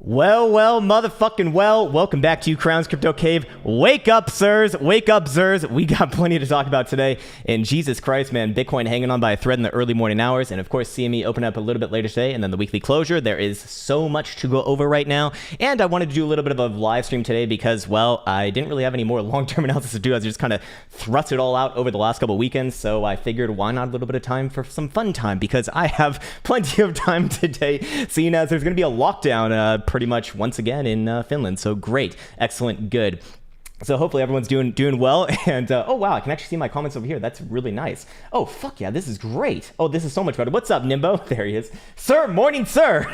Well, motherfucking well, welcome back to Krown's Crypto Cave. Wake up, sirs. Wake up, sirs. We got plenty to talk about today. And Jesus Christ, man, Bitcoin hanging on by a thread in the early morning hours. And of course, CME opened up a little bit later today, and then the weekly closure. There is so much to go over right now. And I wanted to do a little bit of a live stream today because, well, I didn't really have any more long-term analysis to do. I just kind of thrust it all out over the last couple of weekends. So I figured, why not a little bit of time for some fun time? Because I have plenty of time today, seeing as there's going to be a lockdown pretty much once again in Finland. So great, excellent, good. So hopefully everyone's doing well. And oh wow, I can actually see my comments over here. That's really nice. Oh fuck yeah, this is great. Oh, this is so much better. What's up, Nimbo? There he is. Sir, morning, sir.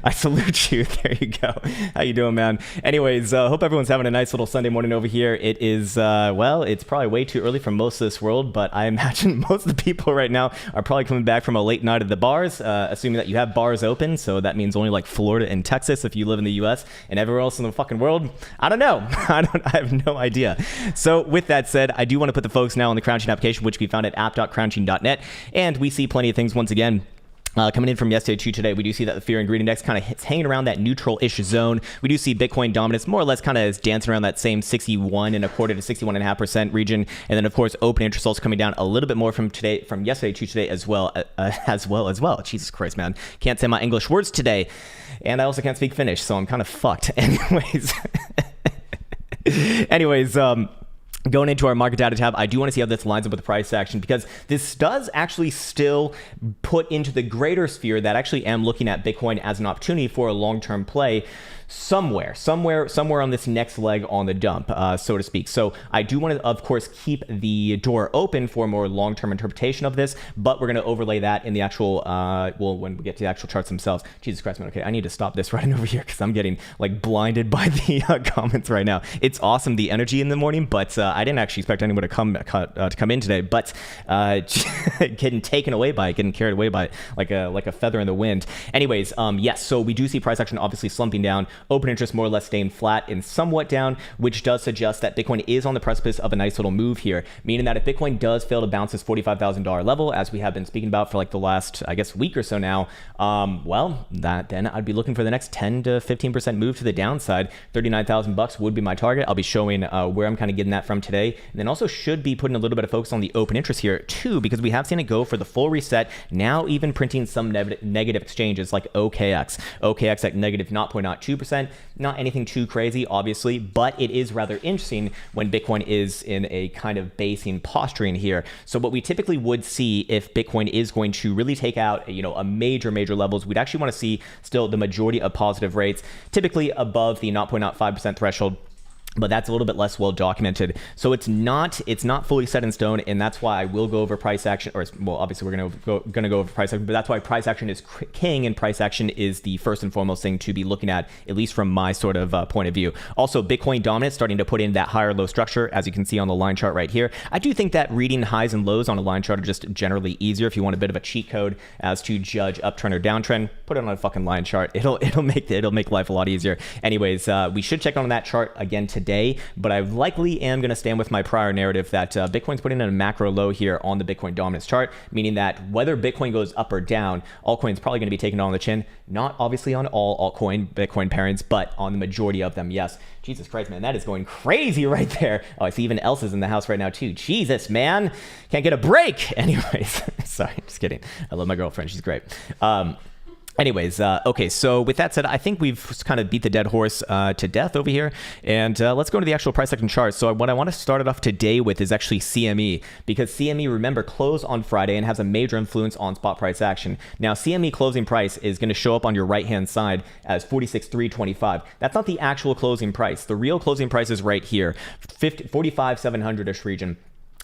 I salute you. There you go. How you doing, man? Anyways, hope everyone's having a nice little Sunday morning over here. It is well, it's probably way too early for most of this world, but I imagine most of the people right now are probably coming back from a late night at the bars, assuming that you have bars open. So that means only like Florida and Texas if you live in the US, and everywhere else in the fucking world. I don't know. I have no idea. So with that said, I do want to put the folks now on the Krown Chain application, which we found at app.krownchain.net, and we see plenty of things once again. Coming in from yesterday to today, we do see that the fear and greed index kind of hits hanging around that neutral-ish zone. We do see Bitcoin dominance more or less kind of is dancing around that same 61.25% to 61.5% region, and then of course open interest also coming down a little bit more from yesterday to today as well. Jesus Christ, man, can't say my English words today, and I also can't speak Finnish, so I'm kind of fucked. Anyways, going into our market data tab, I do want to see how this lines up with the price action, because this does actually still put into the greater sphere that I actually am looking at Bitcoin as an opportunity for a long-term play. somewhere on this next leg on the dump, so to speak. So I do want to, of course, keep the door open for a more long-term interpretation of this, but we're going to overlay that in the actual, well, when we get to the actual charts themselves. Jesus Christ, man. Okay, I need to stop this right over here because I'm getting like blinded by the comments right now. It's awesome, the energy in the morning, but I didn't actually expect anyone to come in today, but getting taken away by it, getting carried away by it like a feather in the wind. Anyways, yes, so we do see price action obviously slumping down, open interest more or less staying flat and somewhat down, which does suggest that Bitcoin is on the precipice of a nice little move here, meaning that if Bitcoin does fail to bounce this $45,000 level, as we have been speaking about for like the last, I guess, week or so now, well, then I'd be looking for the next 10 to 15% move to the downside. 39,000 bucks would be my target. I'll be showing where I'm kind of getting that from today, and then also should be putting a little bit of focus on the open interest here too, because we have seen it go for the full reset, now even printing some negative exchanges like OKX at negative 0.02%. Not anything too crazy, obviously, but it is rather interesting when Bitcoin is in a kind of basing posturing here. So what we typically would see if Bitcoin is going to really take out, a major levels, we'd actually want to see still the majority of positive rates, typically above the 0.05% threshold. But that's a little bit less well documented. So it's not fully set in stone, and that's why I will go over price action, or well, obviously we're gonna go over price action, but that's why price action is king, and price action is the first and foremost thing to be looking at least from my sort of point of view. Also, Bitcoin dominance starting to put in that higher low structure, as you can see on the line chart right here. I do think that reading highs and lows on a line chart are just generally easier if you want a bit of a cheat code as to judge uptrend or downtrend. Put it on a fucking line chart. It'll make life a lot easier. Anyways, we should check on that chart again today, but I likely am going to stand with my prior narrative that Bitcoin's putting in a macro low here on the Bitcoin dominance chart, meaning that whether Bitcoin goes up or down, altcoin's probably going to be taken on the chin. Not obviously on all Bitcoin pairings, but on the majority of them, yes. Jesus Christ, man, that is going crazy right there. Oh, I see even Elsa's in the house right now too. Jesus, man, can't get a break. Anyways, sorry, just kidding. I love my girlfriend. She's great. Anyways, okay, so with that said, I think we've kind of beat the dead horse to death over here, and let's go to the actual price action chart. So what I want to start it off today with is actually CME, because CME, remember, closed on Friday and has a major influence on spot price action. Now, CME closing price is going to show up on your right-hand side as 46,325. That's not the actual closing price. The real closing price is right here, 45,700-ish region,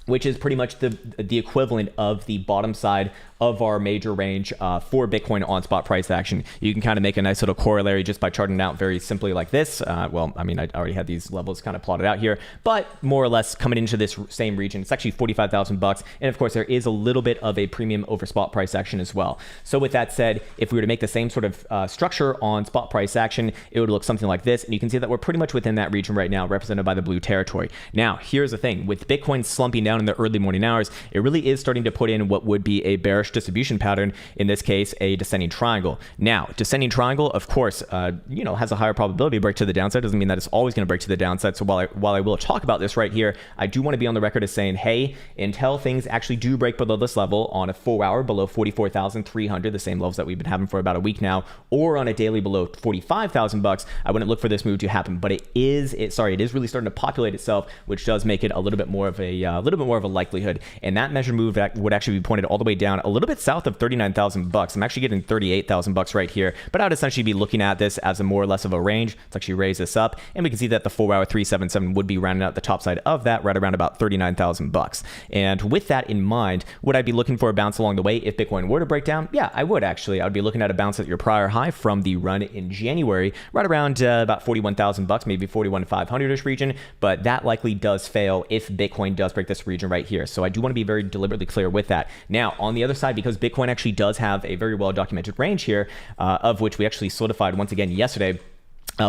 which is pretty much the equivalent of the bottom side of our major range for Bitcoin on spot price action. You can kind of make a nice little corollary just by charting it out very simply like this. Well, I mean, I already had these levels kind of plotted out here, but more or less coming into this same region, it's actually 45,000 bucks. And of course, there is a little bit of a premium over spot price action as well. So with that said, if we were to make the same sort of structure on spot price action, it would look something like this. And you can see that we're pretty much within that region right now, represented by the blue territory. Now, here's the thing. With Bitcoin slumping down in the early morning hours, it really is starting to put in what would be a bearish distribution pattern, in this case a descending triangle. Now, descending triangle, of course, has a higher probability to break to the downside. Doesn't mean that it's always going to break to the downside. So while I will talk about this right here, I do want to be on the record as saying, hey, until things actually do break below this level on a 4-hour below 44,300, the same levels that we've been having for about a week now, or on a daily below 45,000 bucks, I wouldn't look for this move to happen. But it is really starting to populate itself, which does make it a little bit more of a likelihood. And that measure move that would actually be pointed all the way down a little bit south of 39,000 bucks. I'm actually getting 38,000 bucks right here, but I would essentially be looking at this as a more or less of a range. Let's actually raise this up, and we can see that the 4-hour 377 would be rounding out the top side of that, right around about 39,000 bucks. And with that in mind, would I be looking for a bounce along the way if Bitcoin were to break down? Yeah, I would actually. I would be looking at a bounce at your prior high from the run in January, right around about 41,000 bucks, maybe 41,500-ish region, but that likely does fail if Bitcoin does break this region right here. So I do want to be very deliberately clear with that. Now, on the other side, because Bitcoin actually does have a very well documented range here, of which we actually solidified once again yesterday,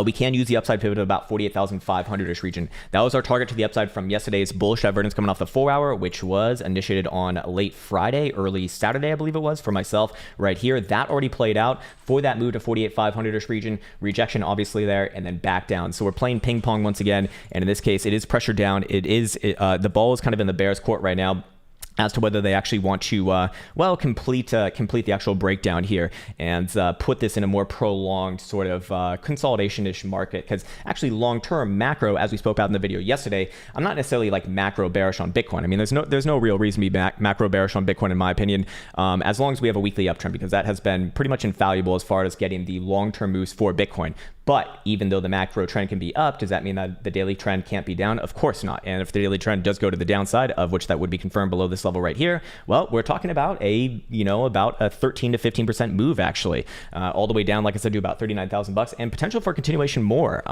we can use the upside pivot of about 48,500-ish region. That was our target to the upside from yesterday's bullish divergence coming off the 4-hour, which was initiated on late Friday, early Saturday, I believe it was, for myself right here. That already played out for that move to 48,500-ish region. Rejection obviously there, and then back down. So we're playing ping pong once again, and in this case, it is pressure down. The ball is kind of in the bear's court right now as to whether they actually want to, complete the actual breakdown here and put this in a more prolonged sort of consolidation-ish market. Because actually, long-term macro, as we spoke about in the video yesterday, I'm not necessarily like macro bearish on Bitcoin. I mean, there's no real reason to be macro bearish on Bitcoin, in my opinion, as long as we have a weekly uptrend, because that has been pretty much infallible as far as getting the long-term moves for Bitcoin. But even though the macro trend can be up, does that mean that the daily trend can't be down? Of course not. And if the daily trend does go to the downside, of which that would be confirmed below this level right here, well, we're talking about about a 13 to 15% move actually, all the way down, like I said, to about 39,000 bucks, and potential for continuation more.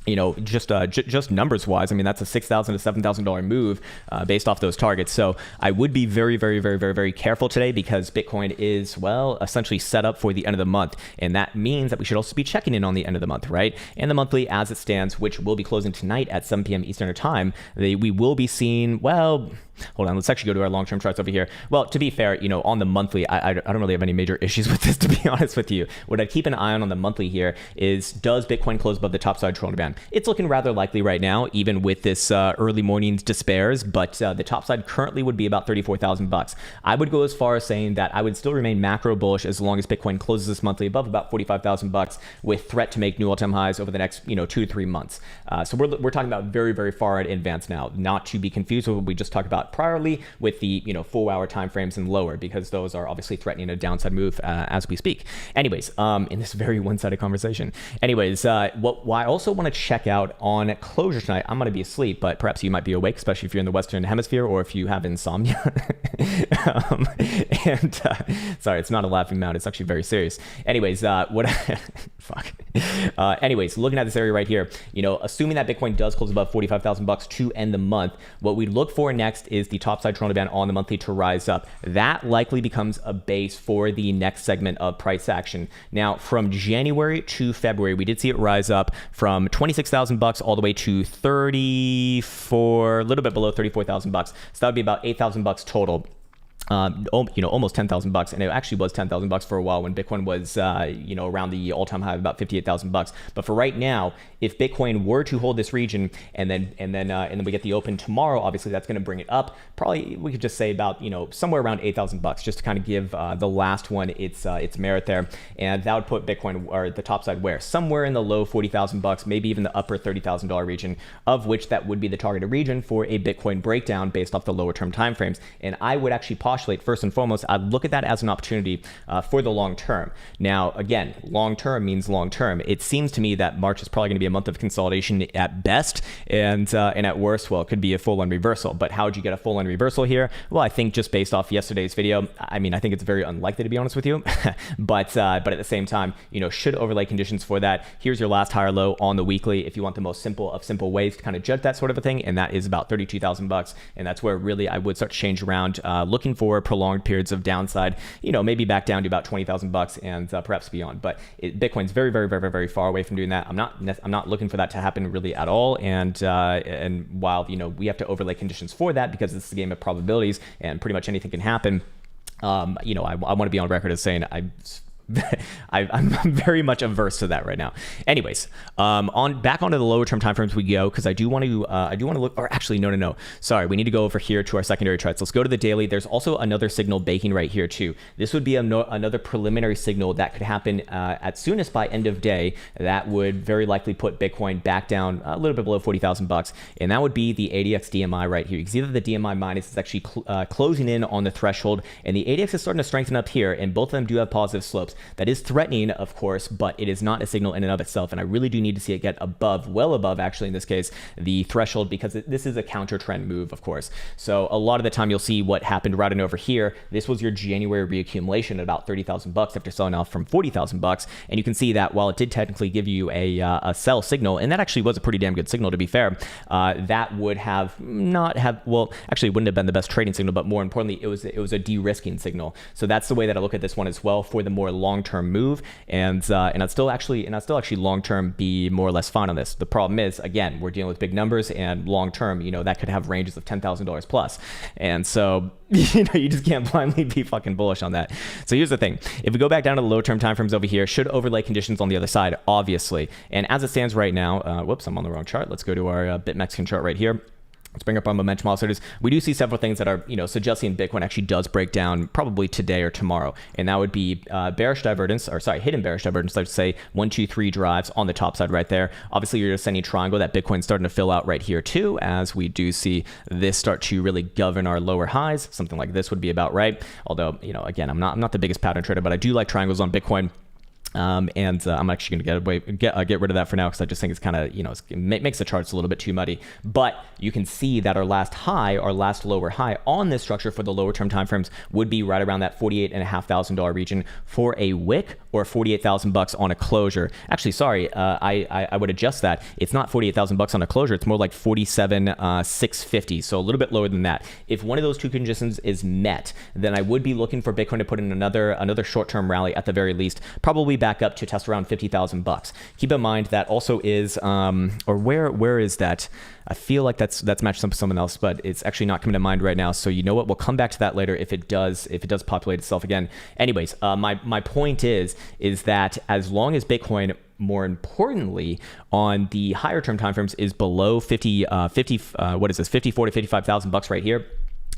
Just numbers wise, I mean, that's a $6,000 to $7,000 move based off those targets. So I would be very, very, very, very, very careful today, because Bitcoin is, well, essentially set up for the end of the month. And that means that we should also be checking in on the end of the month, right? And the monthly as it stands, which will be closing tonight at 7 p.m. Eastern time, we will be seeing, well, hold on, let's actually go to our long-term charts over here. Well, to be fair, on the monthly, I don't really have any major issues with this, to be honest with you. What I'd keep an eye on the monthly here is, does Bitcoin close above the topside trend band? It's looking rather likely right now, even with this early morning's despairs, but the topside currently would be about 34,000 bucks. I would go as far as saying that I would still remain macro bullish as long as Bitcoin closes this monthly above about 45,000 bucks, with threat to make new all-time highs over the next 2 to 3 months. So we're talking about very, very far in advance now, not to be confused with what we just talked about priorly with the 4-hour time frames and lower, because those are obviously threatening a downside move as we speak. Anyways, in this very one-sided conversation. Anyways, what I also want to check out on closure tonight, I'm going to be asleep, but perhaps you might be awake, especially if you're in the Western Hemisphere or if you have insomnia. Sorry, it's not a laughing matter. It's actually very serious. Anyways, fuck. Anyways, looking at this area right here, assuming that Bitcoin does close above 45,000 bucks to end the month, what we look for next is the topside Toronto band on the monthly to rise up. That likely becomes a base for the next segment of price action. Now, from January to February, we did see it rise up from 26,000 bucks all the way to a little bit below 34,000 bucks. So that would be about 8,000 bucks total. Almost 10,000 bucks, and it actually was 10,000 bucks for a while when Bitcoin was, around the all-time high of about 58,000 bucks. But for right now, if Bitcoin were to hold this region and then we get the open tomorrow, obviously that's going to bring it up. Probably we could just say about somewhere around 8,000 bucks, just to kind of give the last one its merit there, and that would put Bitcoin or the top side where somewhere in the low 40,000 bucks, maybe even the upper $30,000 region, of which that would be the targeted region for a Bitcoin breakdown based off the lower term timeframes. And I would actually postulate, first and foremost, I'd look at that as an opportunity for the long term. Now, again, long term means long term. It seems to me that March is probably going to be a month of consolidation at best, and at worst, well, it could be a full-on reversal. But how would you get a full-on reversal here? Well, I think just based off yesterday's video, I mean, I think it's very unlikely, to be honest with you. but at the same time, should overlay conditions for that. Here's your last higher low on the weekly, if you want the most simple of simple ways to kind of judge that sort of a thing, and that is about 32,000 bucks, and that's where really I would start to change around, looking for prolonged periods of downside, maybe back down to about 20,000 bucks and perhaps beyond. But Bitcoin's very, very, very, very far away from doing that. I'm not looking for that to happen really at all. And while we have to overlay conditions for that, because it's a game of probabilities and pretty much anything can happen. I want to be on record as saying I'm very much averse to that right now. Anyways, back onto the lower term timeframes we go, because I do want to look, or actually no. Sorry, we need to go over here to our secondary charts. Let's go to the daily. There's also another signal baking right here too. This would be another preliminary signal that could happen at soonest by end of day. That would very likely put Bitcoin back down a little bit below 40,000 bucks, and that would be the ADX DMI right here. You can see that the DMI minus is actually closing in on the threshold, and the ADX is starting to strengthen up here, and both of them do have positive slopes. That is threatening, of course, but it is not a signal in and of itself, and I really do need to see it get above, well above actually in this case, the threshold, because this is a counter trend move, of course. So a lot of the time you'll see what happened right in over here. This was your January reaccumulation at about 30,000 bucks after selling off from 40,000 bucks, and you can see that while it did technically give you a sell signal, and that actually was a pretty damn good signal to be fair, that would have well, actually wouldn't have been the best trading signal, but more importantly, it was a de-risking signal. So that's the way that I look at this one as well for the more long-term move, and I'd still actually long-term be more or less fine on this. The problem is, again, we're dealing with big numbers, and long-term, that could have ranges of $10,000 plus, and so you just can't blindly be fucking bullish on that. So here's the thing: if we go back down to the low-term timeframes over here, should overlay conditions on the other side, obviously. And as it stands right now, whoops, I'm on the wrong chart. Let's go to our BitMexican chart right here. Let's bring up our momentum oscillators. We do see several things that are, suggesting Bitcoin actually does break down probably today or tomorrow. And that would be bearish divergence, or sorry, hidden bearish divergence, let's say 1, 2, 3 drives on the top side right there. Obviously, your descending triangle that Bitcoin's starting to fill out right here too, as we do see this start to really govern our lower highs. Something like this would be about right. Although, again, I'm not the biggest pattern trader, but I do like triangles on Bitcoin. I'm actually going to get rid of that for now because I just think it's kind of, it makes the charts a little bit too muddy. But you can see that our last lower high on this structure for the lower term timeframes would be right around that $48,500 region for a wick, or $48,000 on a closure. Actually, sorry, I would adjust that. It's not $48,000 on a closure. It's more like $47,650. So a little bit lower than that. If one of those two conditions is met, then I would be looking for Bitcoin to put in another short-term rally at the very least, probably back up to test around $50,000. Keep in mind that also is, or where is that? I feel like that's matched up with someone else, but it's actually not coming to mind right now. So you know what? We'll come back to that later if it does populate itself again. Anyways, my point is that as long as Bitcoin, more importantly, on the higher term timeframes is below 54 to $55,000 right here,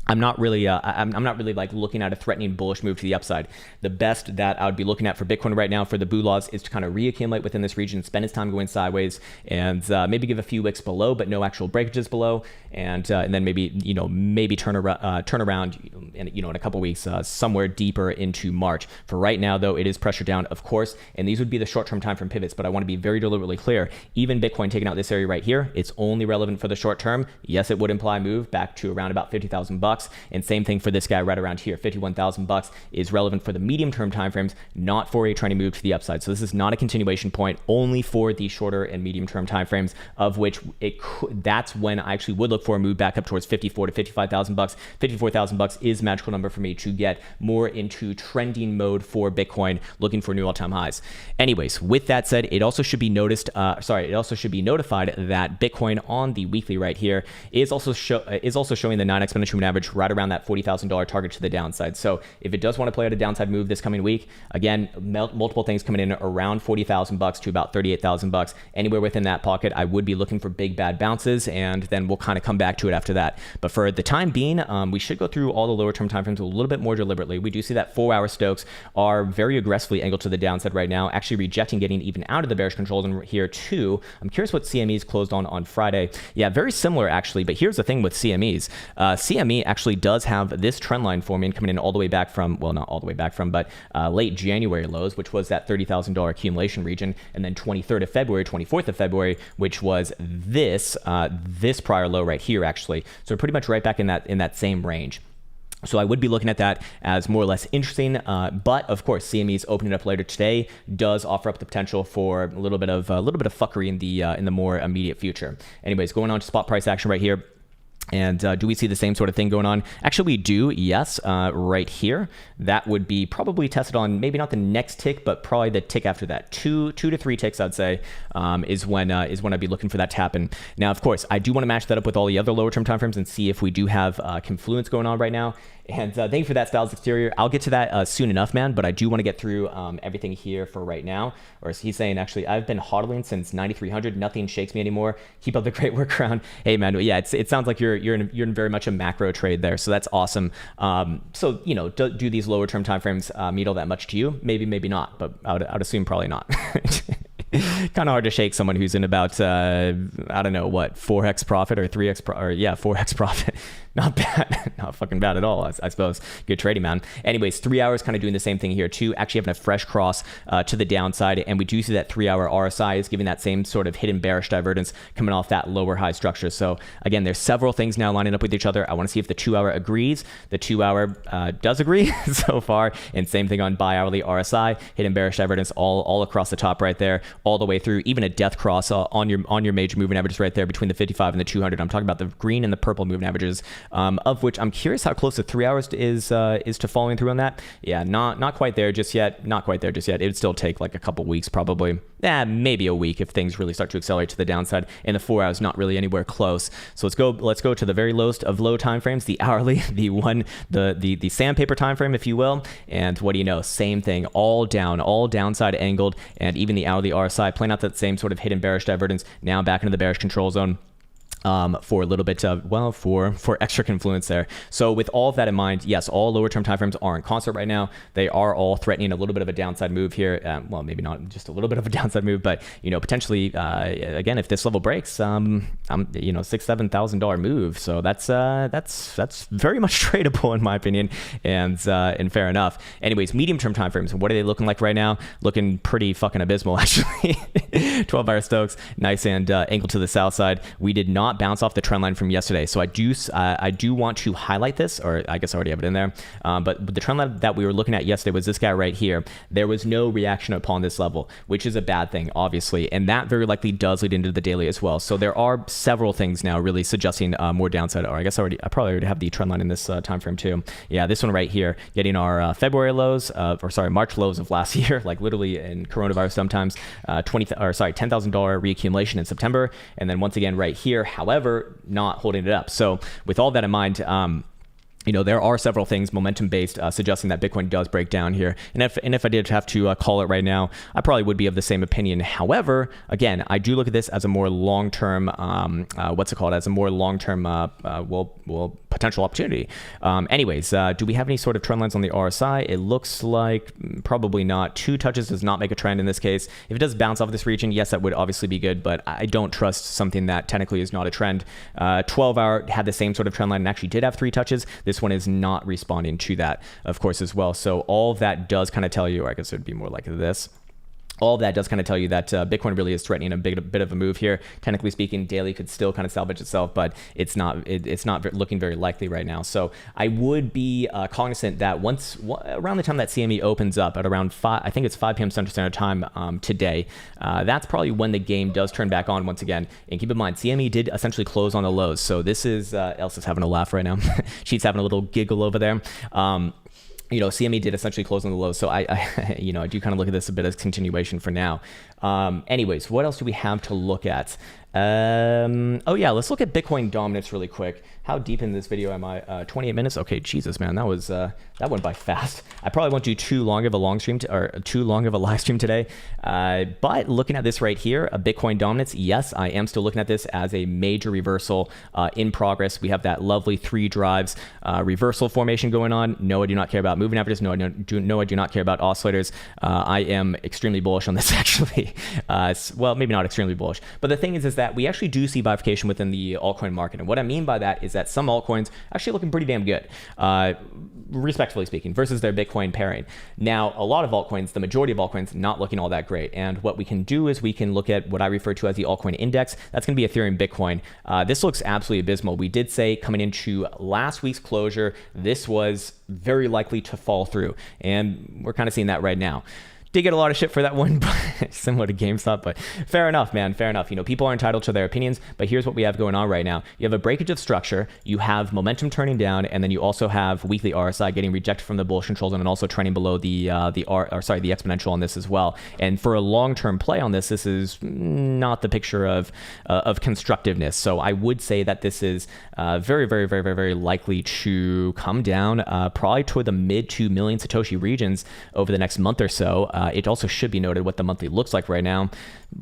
I'm not really like looking at a threatening bullish move to the upside. The best that I would be looking at for Bitcoin right now for the boo laws is to kind of reaccumulate within this region, spend its time going sideways, and maybe give a few wicks below, but no actual breakages below, and then maybe turn around in a couple weeks somewhere deeper into March. For right now, though, it is pressure down, of course, and these would be the short-term time frame pivots. But I want to be very deliberately clear. Even Bitcoin taking out this area right here, it's only relevant for the short term. Yes, it would imply move back to around about $50,000. And same thing for this guy right around here. $51,000 is relevant for the medium term timeframes, not for a trending move to the upside. So this is not a continuation point, only for the shorter and medium term timeframes, of which that's when I actually would look for a move back up towards $54,000 to $55,000. $54,000 is a magical number for me to get more into trending mode for Bitcoin, looking for new all-time highs. Anyways, with that said, it also should be notified that Bitcoin on the weekly right here is also showing the 9 exponential moving average right around that $40,000 target to the downside. So if it does want to play out a downside move this coming week, again, multiple things coming in around $40,000 to about $38,000. Anywhere within that pocket, I would be looking for big bad bounces, and then we'll kind of come back to it after that. But for the time being, we should go through all the lower term timeframes a little bit more deliberately. We do see that 4-hour Stokes are very aggressively angled to the downside right now, actually rejecting getting even out of the bearish controls in here too. I'm curious what CMEs closed on Friday. Yeah, very similar actually, but here's the thing with CMEs. CME actually does have this trend line forming coming in all the way back from, well, not all the way back from, but late January lows, which was that $30,000 accumulation region, and then 23rd of February, 24th of February, which was this prior low right here actually. So pretty much right back in that same range. So I would be looking at that as more or less interesting, but of course, CME's opening up later today does offer up the potential for a little bit of fuckery in the more immediate future. Anyways, going on to spot price action right here. And do we see the same sort of thing going on? Actually, we do, yes, right here. That would be probably tested on maybe not the next tick, but probably the tick after that. Two to three ticks, I'd say, is when I'd be looking for that to happen. Now, of course, I do want to match that up with all the other lower term timeframes and see if we do have confluence going on right now. And thank you for that, Styles Exterior. I'll get to that soon enough, man, but I do want to get through everything here for right now. Or as he's saying, actually, I've been hodling since 9,300. Nothing shakes me anymore. Keep up the great work, Krown. Hey, man, yeah, it sounds like you're in very much a macro trade there, so that's awesome. So, do these lower term timeframes mean all that much to you? Maybe, maybe not, but I would assume probably not. Kind of hard to shake someone who's in about, I don't know, what, 4x profit or 3x, 4x profit. Not bad. Not fucking bad at all, I suppose. Good trading, man. Anyways, 3 hours kind of doing the same thing here too, actually having a fresh cross to the downside. And we do see that 3-hour RSI is giving that same sort of hidden bearish divergence coming off that lower high structure. So again, there's several things now lining up with each other. I want to see if the 2-hour agrees. The 2-hour does agree so far. And same thing on bi-hourly RSI, hidden bearish divergence all across the top right there, all the way through, even a death cross on your major moving averages right there between the 55 and the 200. I'm talking about the green and the purple moving averages. Of which I'm curious how close the 3 hours is to following through on that. Yeah, not quite there just yet. Not quite there just yet. It would still take like a couple weeks probably. Maybe a week if things really start to accelerate to the downside. And the 4 hours not really anywhere close. So let's go to the very lowest of low time frames, the hourly, the sandpaper time frame, if you will. And what do you know? Same thing, all down, all downside angled, and even the hourly RSI playing out that same sort of hidden bearish divergence. Now back into the bearish control zone. for a little bit of, well, for extra confluence there. So with all of that in mind, yes, all lower term timeframes are in concert right now. They are all threatening a little bit of a downside move here. Well, maybe not just a little bit of a downside move, but potentially again, if this level breaks, $6,000-7,000 move. So that's very much tradable in my opinion, and fair enough. Anyways, medium term timeframes, what are they looking like right now? Looking pretty fucking abysmal actually. 12-hour Stokes, nice and angled to the south side. We did not bounce off the trend line from yesterday. So I do want to highlight this, or I guess I already have it in there. But the trend line that we were looking at yesterday was this guy right here. There was no reaction upon this level, which is a bad thing, obviously. And that very likely does lead into the daily as well. So there are several things now really suggesting more downside. Or I guess I probably already have the trend line in this time frame too. Yeah, this one right here, getting our February lows, March lows of last year, like literally in coronavirus sometimes, $10,000 reaccumulation in September. And then once again right here, however, not holding it up. So with all that in mind, there are several things momentum-based suggesting that Bitcoin does break down here. And if I did have to call it right now, I probably would be of the same opinion. However, again, I do look at this as a more long-term, as a more long-term, potential opportunity. Anyways, do we have any sort of trend lines on the RSI? It looks like probably not. 2 touches does not make a trend in this case. If it does bounce off this region, yes, that would obviously be good, but I don't trust something that technically is not a trend. 12-hour had the same sort of trend line and actually did have 3 touches. This one is not responding to that, of course, as well. So all of that does kind of tell you, or I guess it would be more like this. All of that does kind of tell you that Bitcoin really is threatening a bit of a move here. Technically speaking, daily could still kind of salvage itself, but it's not looking very likely right now. So I would be cognizant that around the time that CME opens up at around 5, I think it's 5 p.m. Central Standard Time today, that's probably when the game does turn back on once again. And keep in mind, CME did essentially close on the lows. So this is, Elsa's having a laugh right now. She's having a little giggle over there. CME did essentially close on the low. So I do kind of look at this a bit as continuation for now. Anyways, what else do we have to look at? Let's look at Bitcoin dominance really quick. How deep in this video am I? 28 minutes? Okay, Jesus, man, that went by fast. I probably won't do too long of a live stream today. But looking at this right here, a Bitcoin dominance, yes, I am still looking at this as a major reversal in progress. We have that lovely 3 drives reversal formation going on. No, I do not care about moving averages. No, I do not care about oscillators. I am extremely bullish on this actually. Well, maybe not extremely bullish, but the thing is that we actually do see bifurcation within the altcoin market. And what I mean by that is that some altcoins actually looking pretty damn good, respectfully speaking, versus their Bitcoin pairing. Now, a lot of altcoins, the majority of altcoins, not looking all that great. And what we can do is we can look at what I refer to as the altcoin index. That's going to be Ethereum, Bitcoin. This looks absolutely abysmal. We did say coming into last week's closure, this was very likely to fall through. And we're kind of seeing that right now. Did get a lot of shit for that one, but similar to GameStop, but fair enough, man, fair enough. People are entitled to their opinions, but here's what we have going on right now. You have a breakage of structure, you have momentum turning down, and then you also have weekly RSI getting rejected from the bullish controls and also trending below the exponential on this as well. And for a long-term play on this is not the picture of constructiveness. So I would say that this is very, very, very, very, very likely to come down probably toward the mid 2 million Satoshi regions over the next month or so. It also should be noted what the monthly looks like right now.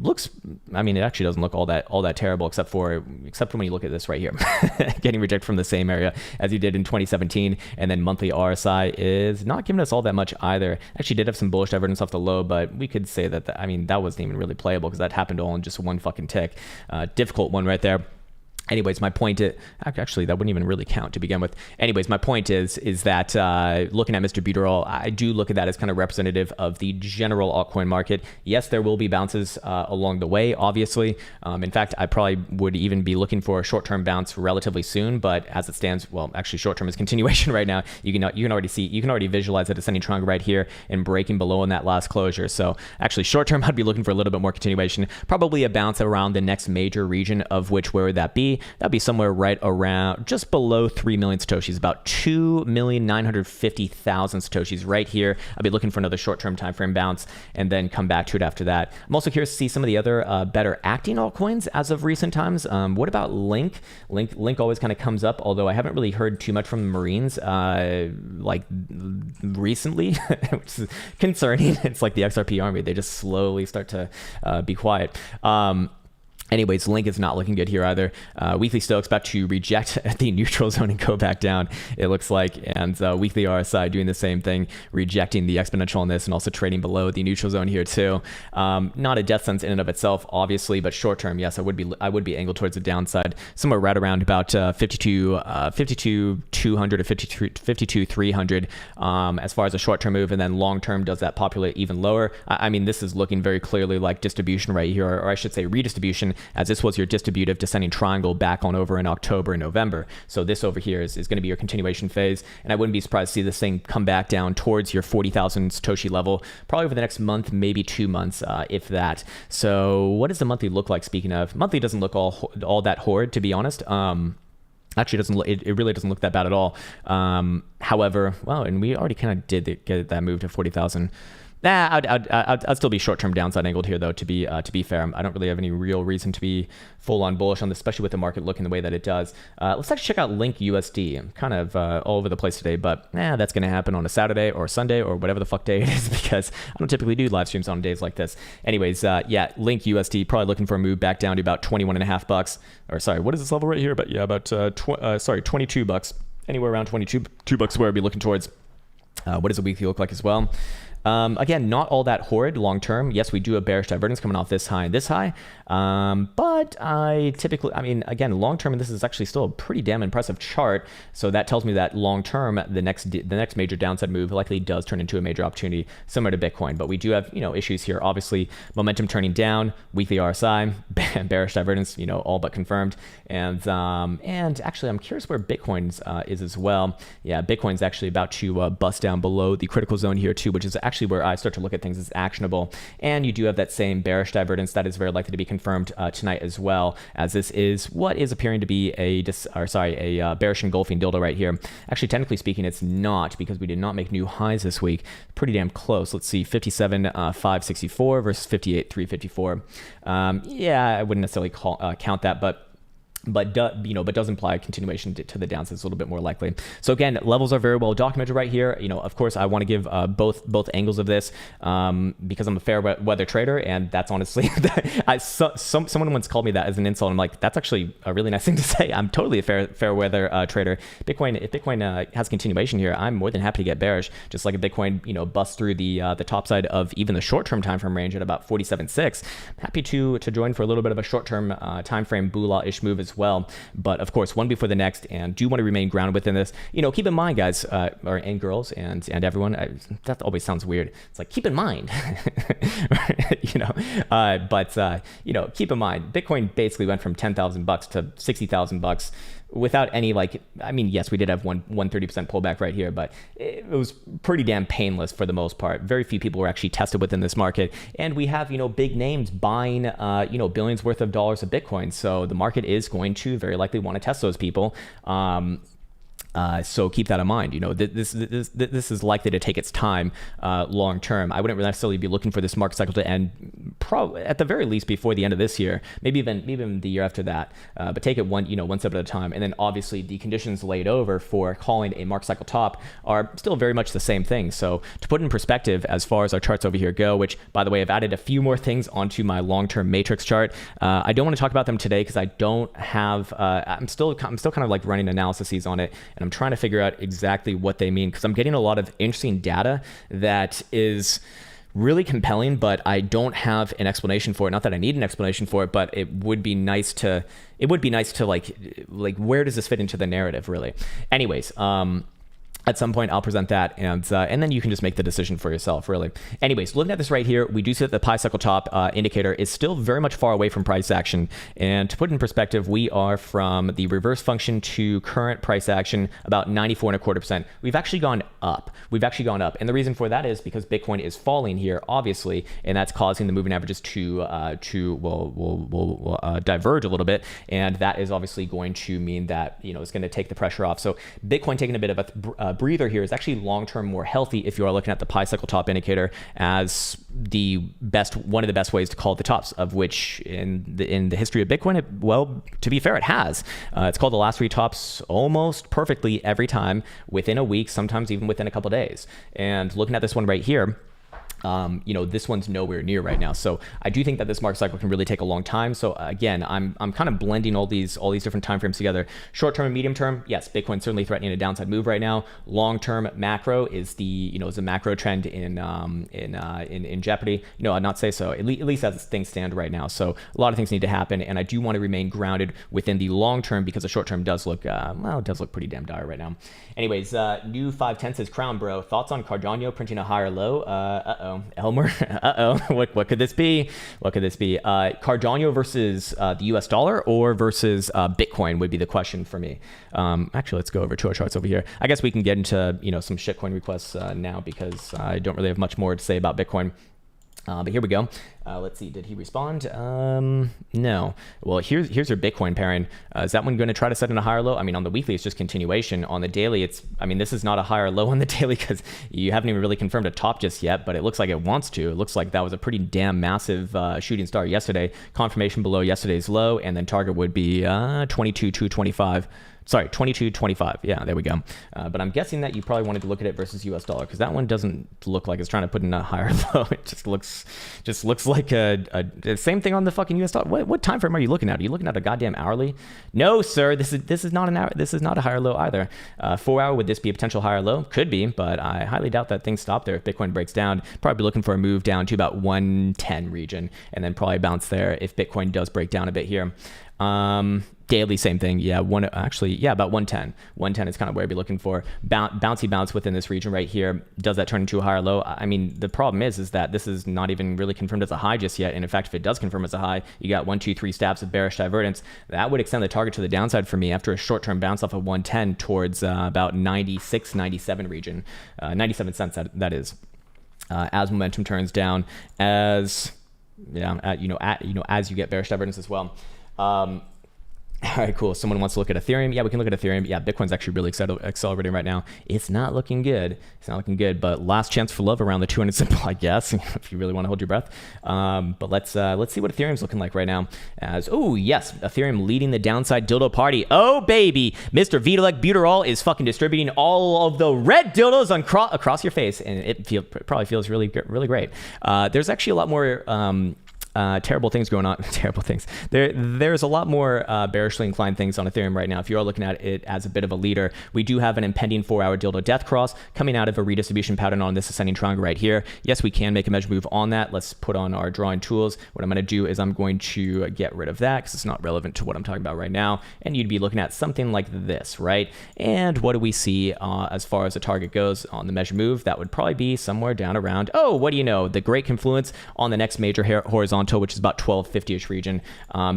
It actually doesn't look all that terrible, except for when you look at this right here, getting rejected from the same area as you did in 2017, and then monthly RSI is not giving us all that much either. Actually did have some bullish divergence off the low, but we could say that that wasn't even really playable because that happened all in just one fucking tick. Difficult one right there. Anyways, my point is, actually, that wouldn't even really count to begin with. Anyways, my point is that looking at Mr. Buterin, I do look at that as kind of representative of the general altcoin market. Yes, there will be bounces along the way, obviously. In fact, I probably would even be looking for a short-term bounce relatively soon, but as it stands, well, actually, short-term is continuation right now. You can already visualize a descending triangle right here and breaking below in that last closure. So actually, short-term, I'd be looking for a little bit more continuation, probably a bounce around the next major region, of which, where would that be? That'd be somewhere right around just below 3 million Satoshis, about 2,950,000 Satoshis right here. I'll be looking for another short-term time frame bounce and then come back to it after that. I'm also curious to see some of the other better acting altcoins as of recent times. What about Link? Link always kind of comes up, although I haven't really heard too much from the Marines recently, which is concerning. It's like the XRP army. They just slowly start to be quiet. Anyways, Link is not looking good here either. Weekly still expect to reject the neutral zone and go back down, it looks like. And weekly RSI doing the same thing, rejecting the exponential on this and also trading below the neutral zone here too. Not a death sentence in and of itself, obviously, but short term, yes, I would be angled towards the downside, somewhere right around about 52,200 or 52,300 as far as a short term move. And then long term, does that populate even lower? I mean, this is looking very clearly like distribution right here, or I should say redistribution, as this was your distributive descending triangle back on over in October and November. So this over here is going to be your continuation phase, and I wouldn't be surprised to see this thing come back down towards your 40,000 Satoshi level, probably over the next month, maybe 2 months, if that. So what does the monthly look like? Speaking of, monthly doesn't look all that horrid, to be honest. Actually, it really doesn't look that bad at all. However, well, and we already kind of did get that move to 40,000. I'd still be short-term downside angled here, though, to be fair. I don't really have any real reason to be full-on bullish on this, especially with the market looking the way that it does. Let's actually check out Link USD. I'm kind of all over the place today, but that's going to happen on a Saturday or Sunday or whatever the fuck day it is, because I don't typically do live streams on days like this. Anyways, yeah, Link USD probably looking for a move back down to about $21.5. Or sorry, what is this level right here? But yeah, about $22. Anywhere around $22 where I'd be looking towards. What does a weekly look like as well? Again, not all that horrid long term. Yes, we do have bearish divergence coming off this high and this high. But I mean, again, long term, this is actually still a pretty damn impressive chart. So that tells me that long term, the next major downside move likely does turn into a major opportunity, similar to Bitcoin. But we do have, issues here. Obviously, momentum turning down, weekly RSI, bearish divergence, all but confirmed. And actually, I'm curious where Bitcoin's is as well. Yeah, Bitcoin's actually about to bust down below the critical zone here too, which is actually where I start to look at things as actionable. And you do have that same bearish divergence that is very likely to be confirmed tonight as well, as this is what is appearing to be a bearish engulfing dildo right here. Actually, technically speaking, it's not, because we did not make new highs this week. Pretty damn close. Let's see, 57,564 versus 58,354. Yeah, I wouldn't necessarily count that, but does imply a continuation to the downside. It's a little bit more likely. So again, levels are very well documented right here. Of course, I want to give both angles of this because I'm a fair weather trader, and that's honestly someone once called me that as an insult. I'm like, that's actually a really nice thing to say. I'm totally a fair weather trader. If Bitcoin has continuation here, I'm more than happy to get bearish. Just like if Bitcoin busts through the top side of even the short-term time frame range at about 47.6, happy to join for a little bit of a short-term time frame boolah-ish move as well. But of course, one before the next, and do want to remain grounded within this. Keep in mind, guys, and girls, and everyone, that always sounds weird. It's like, keep in mind, but keep in mind, Bitcoin basically went from $10,000 to $60,000 without any, yes, we did have one 30% pullback right here, but it was pretty damn painless for the most part. Very few people were actually tested within this market, and we have big names buying billions worth of dollars of Bitcoin. So the market is going to very likely want to test those people. So keep that in mind. This is likely to take its time long term. I wouldn't necessarily be looking for this market cycle to end, at the very least before the end of this year, maybe even the year after that. But take it one step at a time. And then obviously the conditions laid over for calling a market cycle top are still very much the same thing. So to put in perspective, as far as our charts over here go, which by the way, I've added a few more things onto my long-term matrix chart. I don't want to talk about them today because I don't have. I'm still kind of like running analyses on it, and I'm trying to figure out exactly what they mean, because I'm getting a lot of interesting data that is really compelling, but I don't have an explanation for it. Not that I need an explanation for it, but it would be nice to like where does this fit into the narrative, really? Anyways, at some point, I'll present that, and then you can just make the decision for yourself, really. Anyways, looking at this right here, we do see that the Pi cycle top indicator is still very much far away from price action. And to put it in perspective, we are from the reverse function to current price action about 94.25%. We've actually gone up. And the reason for that is because Bitcoin is falling here, obviously, and that's causing the moving averages to diverge a little bit. And that is obviously going to mean that it's going to take the pressure off. So Bitcoin taking a bit of a breather here is actually long-term more healthy if you are looking at the Pi cycle top indicator as one of the best ways to call the tops, of which in the history of Bitcoin, to be fair, it has. It's called the last three tops almost perfectly every time within a week, sometimes even within a couple days. And looking at this one right here, This one's nowhere near right now. So I do think that this market cycle can really take a long time. So again, I'm kind of blending all these different time frames together. Short term and medium term, yes, Bitcoin certainly threatening a downside move right now. Long term macro is the macro trend in jeopardy. I'd not say so. At least as things stand right now. So a lot of things need to happen, and I do want to remain grounded within the long term because the short term does look pretty damn dire right now. Anyways, new 510 says Krown, bro. Thoughts on Cardano printing a higher low? Elmer. What could this be? Cardano versus the US dollar or versus Bitcoin would be the question for me. Actually, let's go over to our charts over here. I guess we can get into some shitcoin requests now because I don't really have much more to say about Bitcoin. But here we go. Let's see. Did he respond? No. Well, here's your Bitcoin pairing. Is that one going to try to set in a higher low? I mean, on the weekly, it's just continuation. On the daily, this is not a higher low on the daily because you haven't even really confirmed a top just yet, but it looks like it wants to. It looks like that was a pretty damn massive shooting star yesterday. Confirmation below yesterday's low, and then target would be 22,225. Sorry, 22.25. Yeah, there we go. But I'm guessing that you probably wanted to look at it versus US dollar because that one doesn't look like it's trying to put in a higher low. It just looks like the same thing on the fucking US dollar. What time frame are you looking at? Are you looking at a goddamn hourly? No, sir. This is not an hour. This is not a higher low either. 4 hour, would this be a potential higher low? Could be, but I highly doubt that things stop there. If Bitcoin breaks down, probably looking for a move down to about 110 region, and then probably bounce there if Bitcoin does break down a bit here. Daily, same thing. Yeah, about 110. 110 is kind of where I'd be looking for. Bouncy bounce within this region right here. Does that turn into a higher low? I mean, the problem is that this is not even really confirmed as a high just yet. And in fact, if it does confirm as a high, you got 1, 2, 3 stabs of bearish divergence. That would extend the target to the downside for me after a short-term bounce off of 110 towards about 96, 97 region. 97 cents, that is. As momentum turns down, as you get bearish divergence as well. All right, cool. Someone wants to look at Ethereum. Yeah, we can look at Ethereum. Yeah, Bitcoin's actually really accelerating right now. It's not looking good. But last chance for love around the 200 symbol, I guess, if you really want to hold your breath. But let's see what Ethereum's looking like right now. Yes, Ethereum leading the downside dildo party. Oh, baby. Mr. Vitalik Buterol is fucking distributing all of the red dildos across your face, and it probably feels really, really great. There's actually a lot more terrible things going on. Terrible things. There's a lot more bearishly inclined things on Ethereum right now. If you are looking at it as a bit of a leader, we do have an impending 4-hour dildo death cross coming out of a redistribution pattern on this ascending triangle right here. Yes, we can make a measure move on that. Let's put on our drawing tools. What I'm going to do is I'm going to get rid of that because it's not relevant to what I'm talking about right now. And you'd be looking at something like this, right? And what do we see as far as the target goes on the measure move? That would probably be somewhere down around, what do you know, the great confluence on the next major horizontal, which is about 1250-ish region.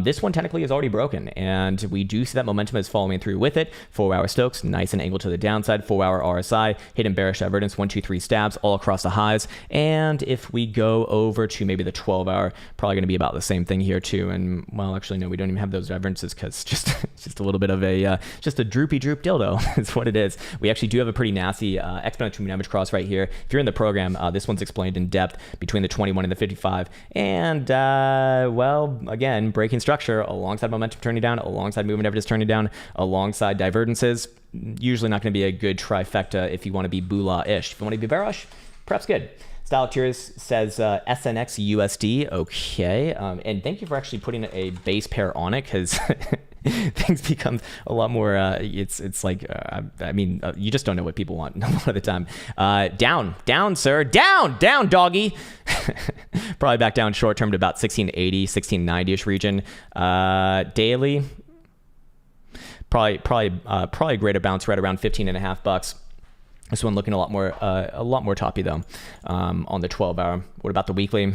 This one technically is already broken, and we do see that momentum is following through with it. 4-hour Stokes, nice and angled to the downside. 4-hour RSI, hidden bearish divergence, 1, 2, 3 stabs all across the highs. And if we go over to maybe the 12-hour, probably going to be about the same thing here too. And well, actually, no, we don't even have those divergences because it's just a little bit of a just a droopy droop dildo is what it is. We actually do have a pretty nasty exponential moving average cross right here. If you're in the program, this one's explained in depth between the 21 and the 55. And again, breaking structure alongside momentum turning down, alongside movement averages turning down, alongside divergences. Usually not going to be a good trifecta if you want to be Bula-ish. If you want to be bearish, perhaps good. Style Tears says SNX USD. Okay. And thank you for actually putting a base pair on it because things become a lot more, it's like, you just don't know what people want a lot of the time. Down, sir. Down, doggy. Probably back down short term to about 1680, 1690-ish region. Daily, probably greater bounce right around $15.5. This one looking a lot more toppy though, on the 12-hour. What about the weekly?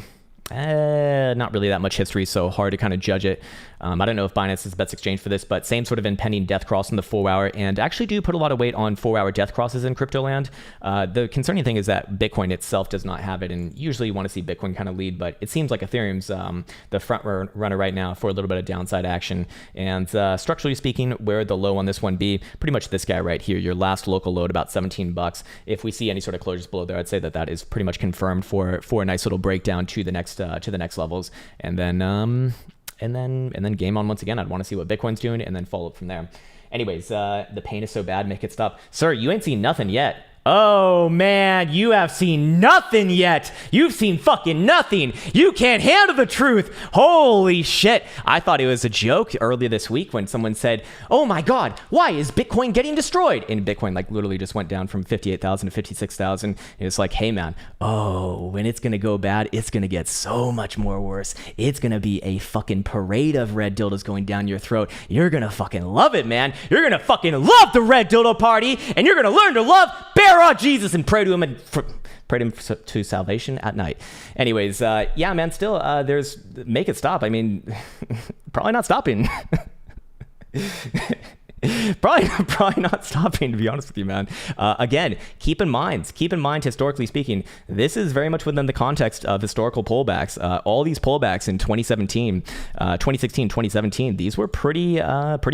Not really that much history, so hard to kind of judge it. I don't know if Binance is the best exchange for this, but same sort of impending death cross in the 4-hour, and actually do put a lot of weight on 4-hour death crosses in crypto land. The concerning thing is that Bitcoin itself does not have it, and usually you want to see Bitcoin kind of lead, but it seems like Ethereum's the front runner right now for a little bit of downside action. And structurally speaking, where the low on this one be? Pretty much this guy right here, your last local low at about $17. If we see any sort of closures below there, I'd say that is pretty much confirmed for a nice little breakdown to the next levels, and then game on once again. I'd want to see what Bitcoin's doing and then follow up from there. Anyways, the pain is so bad, make it stop. Sir, you ain't seen nothing yet. Oh man, you have seen nothing yet. You've seen fucking nothing. You can't handle the truth. Holy shit. I thought it was a joke earlier this week when someone said, oh my God, why is Bitcoin getting destroyed? And Bitcoin like literally just went down from 58,000 to 56,000. It's like, hey man, when it's going to go bad, it's going to get so much more worse. It's going to be a fucking parade of red dildos going down your throat. You're going to fucking love it, man. You're going to fucking love the red dildo party, and you're going to learn to love bear on Jesus and pray to him and pray to him to salvation at night. Anyways, yeah, man, still, there's, make it stop. I mean, probably not stopping. Probably not stopping, to be honest with you, man. Again, keep in mind, historically speaking, this is very much within the context of historical pullbacks. All these pullbacks in 2016, 2017, these were pretty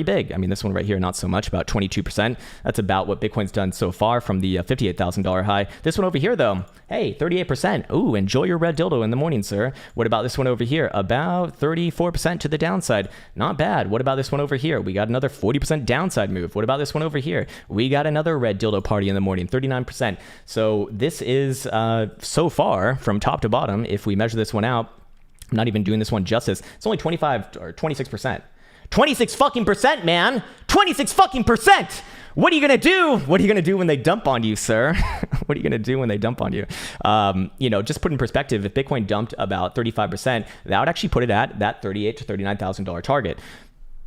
big. I mean, this one right here, not so much, about 22%. That's about what Bitcoin's done so far from the $58,000 high. This one over here, though, hey, 38%. Ooh, enjoy your red dildo in the morning, sir. What about this one over here? About 34% to the downside. Not bad. What about this one over here? We got another 40% downside move. What about this one over here? We got another red dildo party in the morning, 39%. So this is so far from top to bottom, if we measure this one out, I'm not even doing this one justice, it's only 25 or 26%. 26 fucking percent, man. 26 fucking percent. What are you going to do? What are you going to do when they dump on you, sir? What are you going to do when they dump on you? You know, just put in perspective, if Bitcoin dumped about 35%, that would actually put it at that $38,000 to $39,000 target.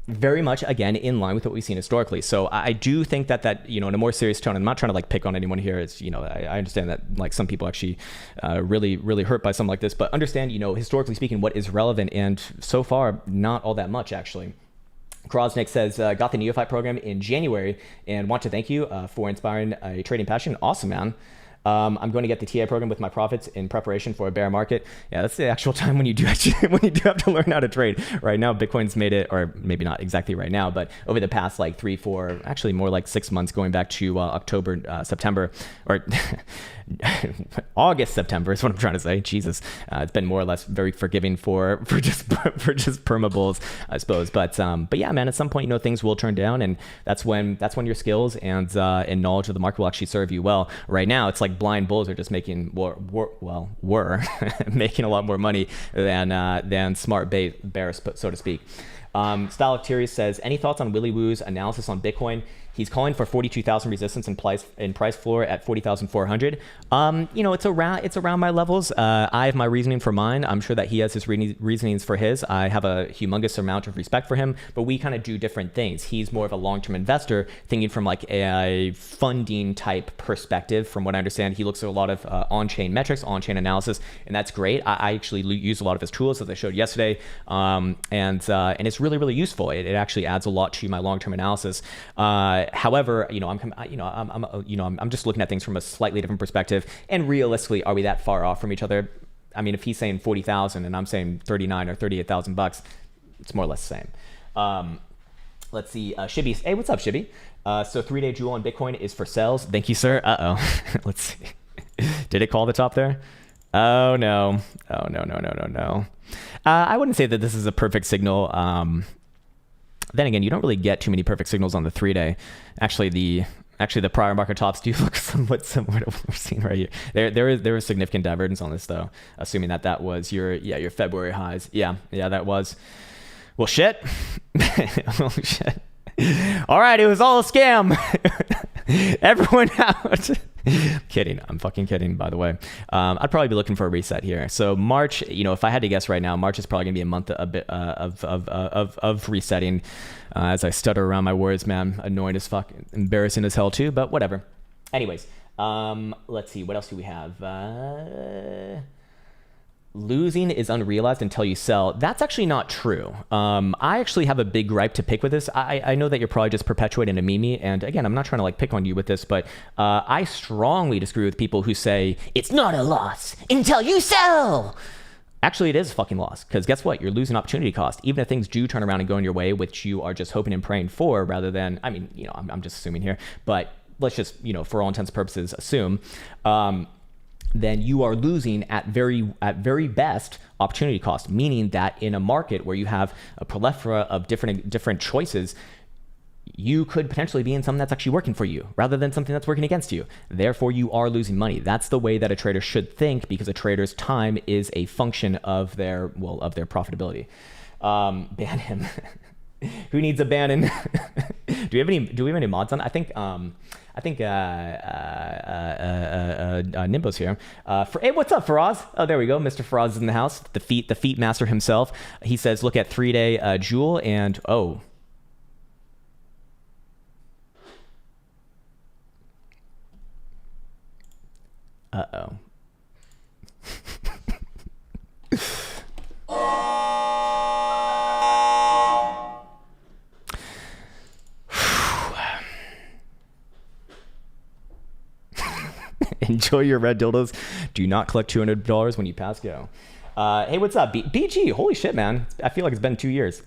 Very much, again, in line with what we've seen historically. So I do think that, you know, in a more serious tone, I'm not trying to like pick on anyone here. It's, you know, I understand that like some people actually really hurt by something like this, but understand, you know, historically speaking, what is relevant, and so far, not all that much actually. Krosnick says, got the Neophyte program in January and want to thank you for inspiring a trading passion. Awesome, man. I'm going to get the TA program with my profits in preparation for a bear market. Yeah, that's the actual time when you do have to learn how to trade. Right now, Bitcoin's made it, or maybe not exactly right now, but over the past like 3, 4, actually more like 6 months, going back to October, September, or August, September is what I'm trying to say. Jesus, it's been more or less very forgiving for just perma bulls, I suppose. But yeah, man, at some point, you know, things will turn down, and that's when your skills and knowledge of the market will actually serve you well. Right now, it's like blind bulls are just making were making a lot more money than smart bears, so to speak. Style of Thierry says, any thoughts on Willy Woo's analysis on Bitcoin? He's calling for 42,000 resistance and price floor at 40,400. You know, it's around my levels. I have my reasoning for mine. I'm sure that he has his reasonings for his. I have a humongous amount of respect for him, but we kind of do different things. He's more of a long-term investor, thinking from like a funding type perspective. From what I understand, he looks at a lot of on-chain metrics, on-chain analysis, and that's great. I actually use a lot of his tools, as I showed yesterday, and it's really useful. It actually adds a lot to my long-term analysis. However, you know, I'm just looking at things from a slightly different perspective. And realistically, are we that far off from each other? I mean, if he's saying 40,000 and I'm saying 39 or 38,000 bucks, it's more or less the same. Let's see, Shibby. Hey, what's up, Shibby? So 3-day jewel on Bitcoin is for sales. Thank you, sir. Let's see. Did it call the top there? Oh no. No. I wouldn't say that this is a perfect signal. Then again, you don't really get too many perfect signals on the 3-day. Actually, the prior market tops do look somewhat similar to what we're seeing right here. There is significant divergence on this though, assuming that was your February highs. Yeah, that was. Well, shit. Oh shit. All right, it was all a scam. Everyone out. Kidding. I'm fucking kidding, by the way. I'd probably be looking for a reset here. So March, you know, if I had to guess right now, March is probably gonna be a month of resetting. As I stutter around my words, man, annoying as fuck, embarrassing as hell too, but whatever. Anyways, let's see, what else do we have? Losing is unrealized until you sell. That's actually not true. I actually have a big gripe to pick with this. I know that you're probably just perpetuating a meme, and again, I'm not trying to like pick on you with this, but I strongly disagree with people who say it's not a loss until you sell. Actually, it is a fucking loss, because guess what? You're losing opportunity cost, even if things do turn around and go in your way, which you are just hoping and praying for, rather than, I mean, you know, I'm just assuming here, but let's just, you know, for all intents and purposes, assume. Then you are losing at very best opportunity cost, meaning that in a market where you have a plethora of different choices, you could potentially be in something that's actually working for you rather than something that's working against you. Therefore, you are losing money. That's the way that a trader should think, because a trader's time is a function of their profitability. Ban him. Who needs a ban in? Do we have any mods on? I think Nimbo's here. Hey, what's up, Faraz? Oh, there we go. Mr. Faraz is in the house. The feet master himself. He says, look at 3-day Jewel and oh. Uh-oh. Enjoy your red dildos. Do not collect $200 when you pass go. Hey, what's up? BG, holy shit, man. I feel like it's been 2 years.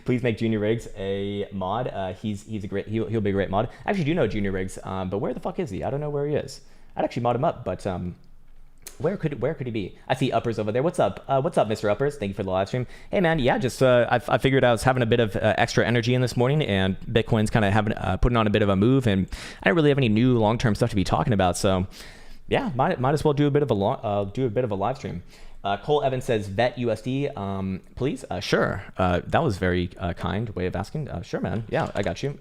Please make Junior Riggs a mod. He'll be a great mod. I actually do know Junior Riggs, but where the fuck is he? I don't know where he is. I'd actually mod him up, but where could he be? I see Uppers over there. What's up? What's up, Mr. Uppers? Thank you for the live stream. Hey, man. Yeah, just I figured I was having a bit of extra energy in this morning, and Bitcoin's kind of having putting on a bit of a move, and I don't really have any new long-term stuff to be talking about. So, yeah, might as well do a bit of a live stream. Cole Evans says, vet USD, please. Sure. That was very kind way of asking. Sure, man. Yeah, I got you.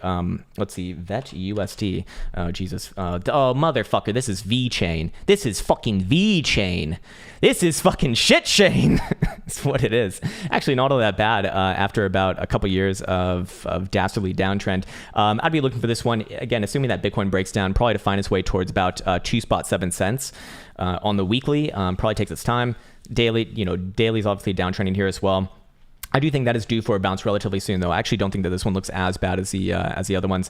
Let's see. Vet USD. Oh, Jesus. Oh, motherfucker. This is VeChain. This is fucking VeChain. This is fucking shit chain. That's what it is. Actually, not all that bad after about a couple years of dastardly downtrend. I'd be looking for this one, again, assuming that Bitcoin breaks down, probably to find its way towards about 2.7 cents on the weekly. Probably takes its time. Daily, daily's obviously downtrending here as well. I do think that is due for a bounce relatively soon, though. I actually don't think that this one looks as bad as the other ones.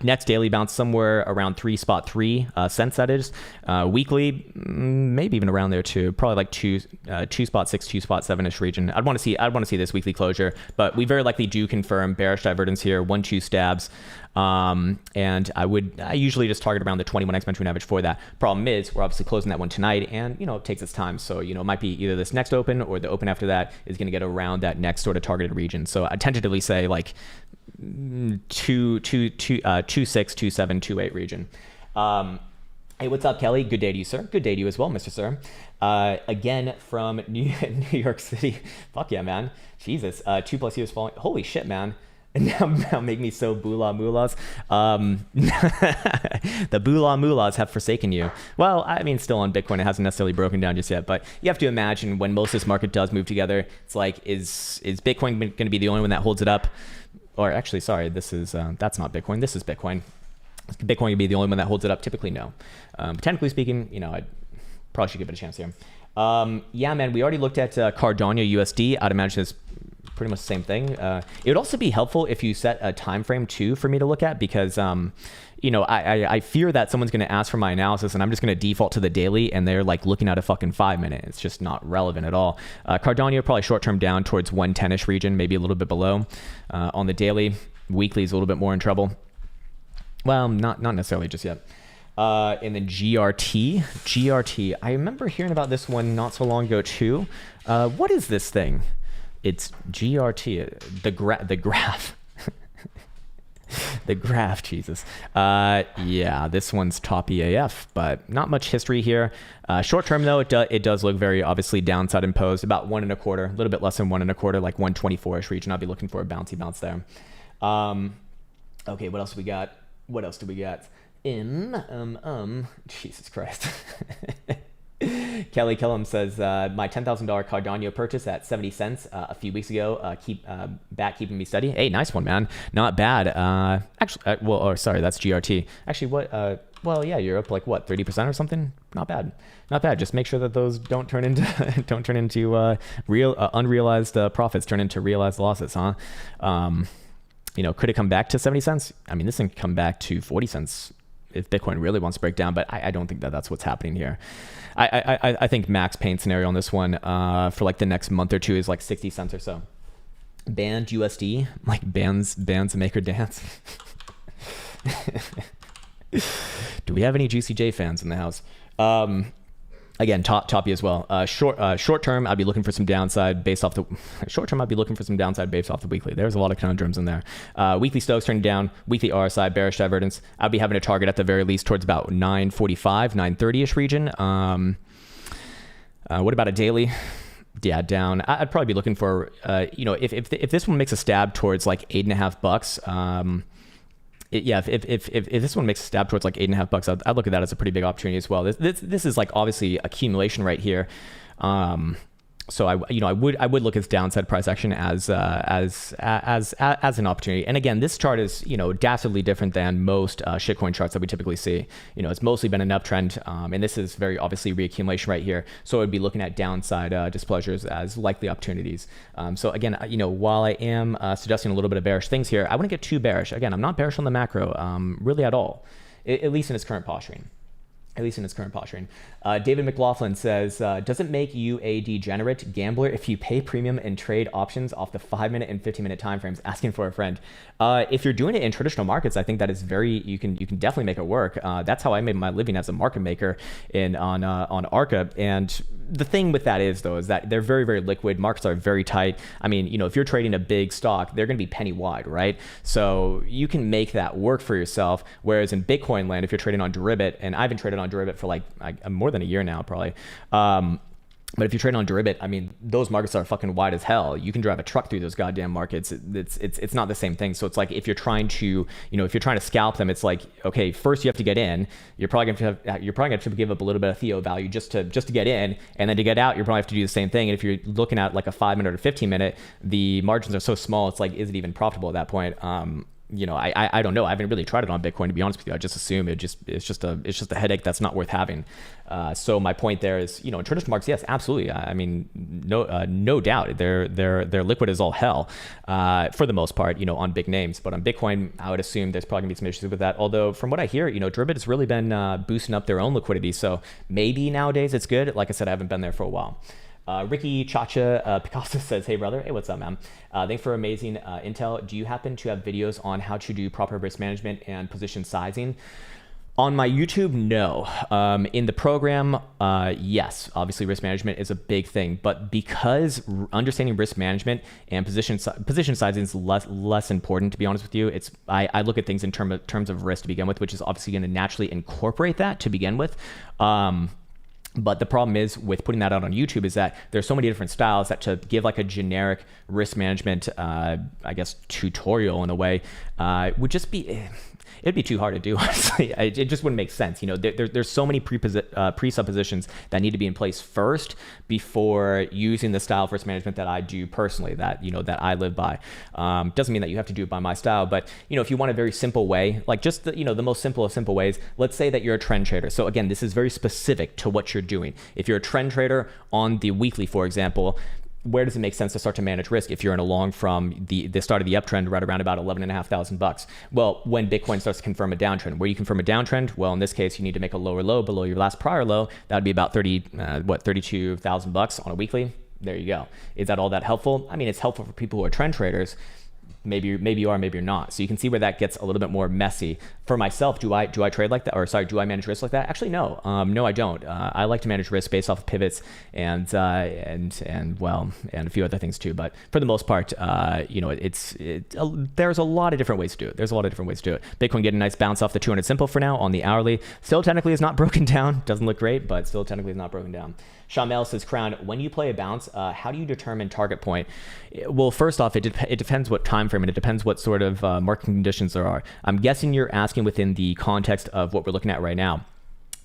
Next daily bounce somewhere around 3.3 cents. That is weekly, maybe even around there too. Probably like 2.6, 2.7ish region. I'd want to see this weekly closure, but we very likely do confirm bearish divergence here. 1-2 stabs. And I usually just target around the 21 exponential average for that. Problem is, we're obviously closing that one tonight, and it takes its time. So it might be either this next open or the open after that is going to get around that next sort of targeted region. So I tentatively say like 2.6, 2.7, 2.8 region. Hey, what's up, Kelly? Good day to you, sir. Good day to you as well, Mr. Sir. Again from New York City. Fuck yeah, man. Jesus. 2+ years following. Holy shit, man. Now make me so boolah moolahs. The boolah moolahs have forsaken you. Well, I mean, still on Bitcoin, it hasn't necessarily broken down just yet, but you have to imagine when most of this market does move together, it's like, is Bitcoin going to be the only one that holds it up? Or actually, sorry, this is, that's not Bitcoin. This is Bitcoin. Bitcoin going to be the only one that holds it up? Typically, no. Technically speaking, I probably should give it a chance here. Yeah, man, we already looked at Cardano USD. I'd imagine it's pretty much the same thing. It would also be helpful if you set a time frame too for me to look at, because I fear that someone's going to ask for my analysis and I'm just going to default to the daily and they're like looking at a fucking 5 minute. It's just not relevant at all. Cardano probably short term down towards 110ish region, maybe a little bit below. On the daily, weekly is a little bit more in trouble. Well, not necessarily just yet. And then GRT, I remember hearing about this one not so long ago too. What is this thing? It's GRT, the graph. The graph, Jesus. Yeah, this one's top EAF, but not much history here. Short term though, it does look very obviously downside imposed, about 1.25, a little bit less than 1.25, like 124ish region. I'll be looking for a bouncy bounce there. Okay, what else do we got? What else do we got? Jesus Christ. Kelly Kellum says, my $10,000 Cardano purchase at 70 cents a few weeks ago, keeping me steady. Hey, nice one, man. Not bad. Actually, sorry, that's GRT. Actually, what, well, yeah, you're up like what, 30% or something? Not bad. Not bad. Just make sure that those don't turn into real unrealized profits, turn into realized losses, huh? Could it come back to 70 cents? I mean, this thing can come back to 40 cents if Bitcoin really wants to break down, but I don't think that that's what's happening here. I think max pain scenario on this one for like the next month or two is like 60 cents or so. Banned USD, like bands make her dance. Do we have any Juicy J fans in the house? Again, toppy as well. Short term, I'd be looking for some downside based off the short term. I'd be looking for some downside based off the weekly. There's a lot of conundrums in there. Weekly Stokes turning down. Weekly RSI bearish divergence. I'd be having a target at the very least towards about 945, 930ish region. What about a daily? Yeah, down. I'd probably be looking for if this one makes a stab towards like $8.50. If this one makes a stab towards like $8.50, I'd look at that as a pretty big opportunity as well. This is like obviously accumulation right here. So I would look at this downside price action as an opportunity. And again, this chart is dastardly different than most shitcoin charts that we typically see. It's mostly been an uptrend, and this is very obviously reaccumulation right here. So I'd be looking at downside displeasures as likely opportunities. So again, while I am suggesting a little bit of bearish things here, I wouldn't get too bearish. Again, I'm not bearish on the macro really at all, at least in its current posturing. David McLaughlin says, does it make you a degenerate gambler if you pay premium and trade options off the 5-minute and 15-minute timeframes? Asking for a friend. If you're doing it in traditional markets, I think that is you can definitely make it work. That's how I made my living as a market maker on Arca. And the thing with that is that they're very, very liquid. Markets are very tight. I mean, if you're trading a big stock, they're going to be penny wide, right? So you can make that work for yourself. Whereas in Bitcoin land, if you're trading on Deribit, and I've been trading on Deribit for like more than a year now, probably. But if you're trading on Deribit, I mean, those markets are fucking wide as hell. You can drive a truck through those goddamn markets. It's not the same thing. So it's like if you're trying to, scalp them, it's like, okay, first you have to get in. You're probably gonna have to give up a little bit of Theo value just to get in, and then to get out, you're probably have to do the same thing. And if you're looking at like a 5-minute or 15-minute, the margins are so small. It's like, is it even profitable at that point? I don't know. I haven't really tried it on Bitcoin, to be honest with you. I just assume it's just a headache that's not worth having. So my point there is, in traditional markets, yes, absolutely. I mean, no doubt, they're liquid as all hell for the most part, on big names. But on Bitcoin, I would assume there's probably gonna be some issues with that. Although from what I hear, Deribit has really been boosting up their own liquidity. So maybe nowadays it's good. Like I said, I haven't been there for a while. Ricky Chacha Picasso says, hey brother, hey, what's up, man? Thanks for amazing intel. Do you happen to have videos on how to do proper risk management and position sizing? On my YouTube, no. In the program, yes, obviously risk management is a big thing, but because understanding risk management and position sizing is less important, to be honest with you, I look at things in terms of risk to begin with, which is obviously going to naturally incorporate that to begin with. But the problem is with putting that out on YouTube is that there's so many different styles that to give like a generic risk management, tutorial in a way, would just be, it'd be too hard to do, honestly. It just wouldn't make sense. There's so many presuppositions that need to be in place first before using the style of risk management that I do personally, that I live by. Doesn't mean that you have to do it by my style, but if you want a very simple way, like just the most simple of simple ways, let's say that you're a trend trader. So again, this is very specific to what you're doing. If you're a trend trader on the weekly, for example, where does it make sense to start to manage risk if you're in a long from the start of the uptrend right around about $11,500? Well, when Bitcoin starts to confirm a downtrend, where you confirm a downtrend, well, in this case, you need to make a lower low below your last prior low. That would be about $32,000 on a weekly. There you go. Is that all that helpful? I mean, it's helpful for people who are trend traders. Maybe you are, maybe you're not. So you can see where that gets a little bit more messy. For myself, do I trade like that? Or sorry, do I manage risk like that? Actually, no. No, I don't. I like to manage risk based off of pivots and a few other things too. But for the most part, there's a lot of different ways to do it. Bitcoin getting a nice bounce off the 200 simple for now on the hourly. Still technically is not broken down. Doesn't look great, but still technically is not broken down. Shamel says, Krown, when you play a bounce, how do you determine target point? Well, first off, it depends what time frame and it depends what sort of market conditions there are. I'm guessing you're asking within the context of what we're looking at right now.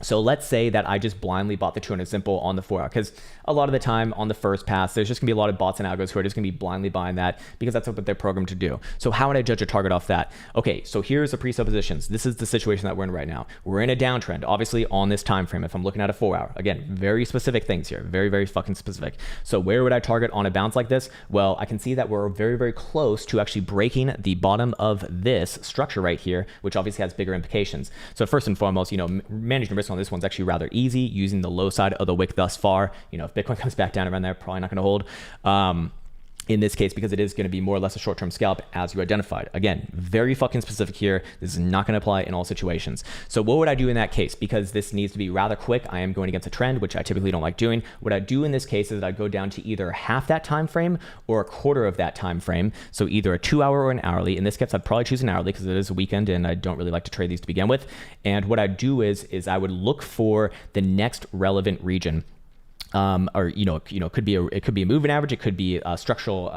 So let's say that I just blindly bought the 200 simple on the 4 hour, because a lot of the time on the first pass, there's just gonna be a lot of bots and algos who are just gonna be blindly buying that because that's what they're programmed to do. So how would I judge a target off that? Okay, so here's the presuppositions. This is the situation that we're in right now. We're in a downtrend, obviously on this time frame. If I'm looking at a 4 hour, again, very specific things here, very, very fucking specific. So where would I target on a bounce like this? Well, I can see that we're very, very close to actually breaking the bottom of this structure right here, which obviously has bigger implications. So first and foremost, managing risk on this one's actually rather easy, using the low side of the wick thus far. If Bitcoin comes back down around there, probably not going to hold. in this case, because it is going to be more or less a short-term scalp as you identified. Again, very fucking specific here. This is not going to apply in all situations. So what would I do in that case? Because this needs to be rather quick. I am going against a trend, which I typically don't like doing. What I do in this case is that I go down to either half that time frame or a quarter of that time frame. So either a 2-hour or an hourly. In this case, I'd probably choose an hourly because it is a weekend and I don't really like to trade these to begin with. And what I do is I would look for the next relevant region. Or it could be a moving average, it could be a structural,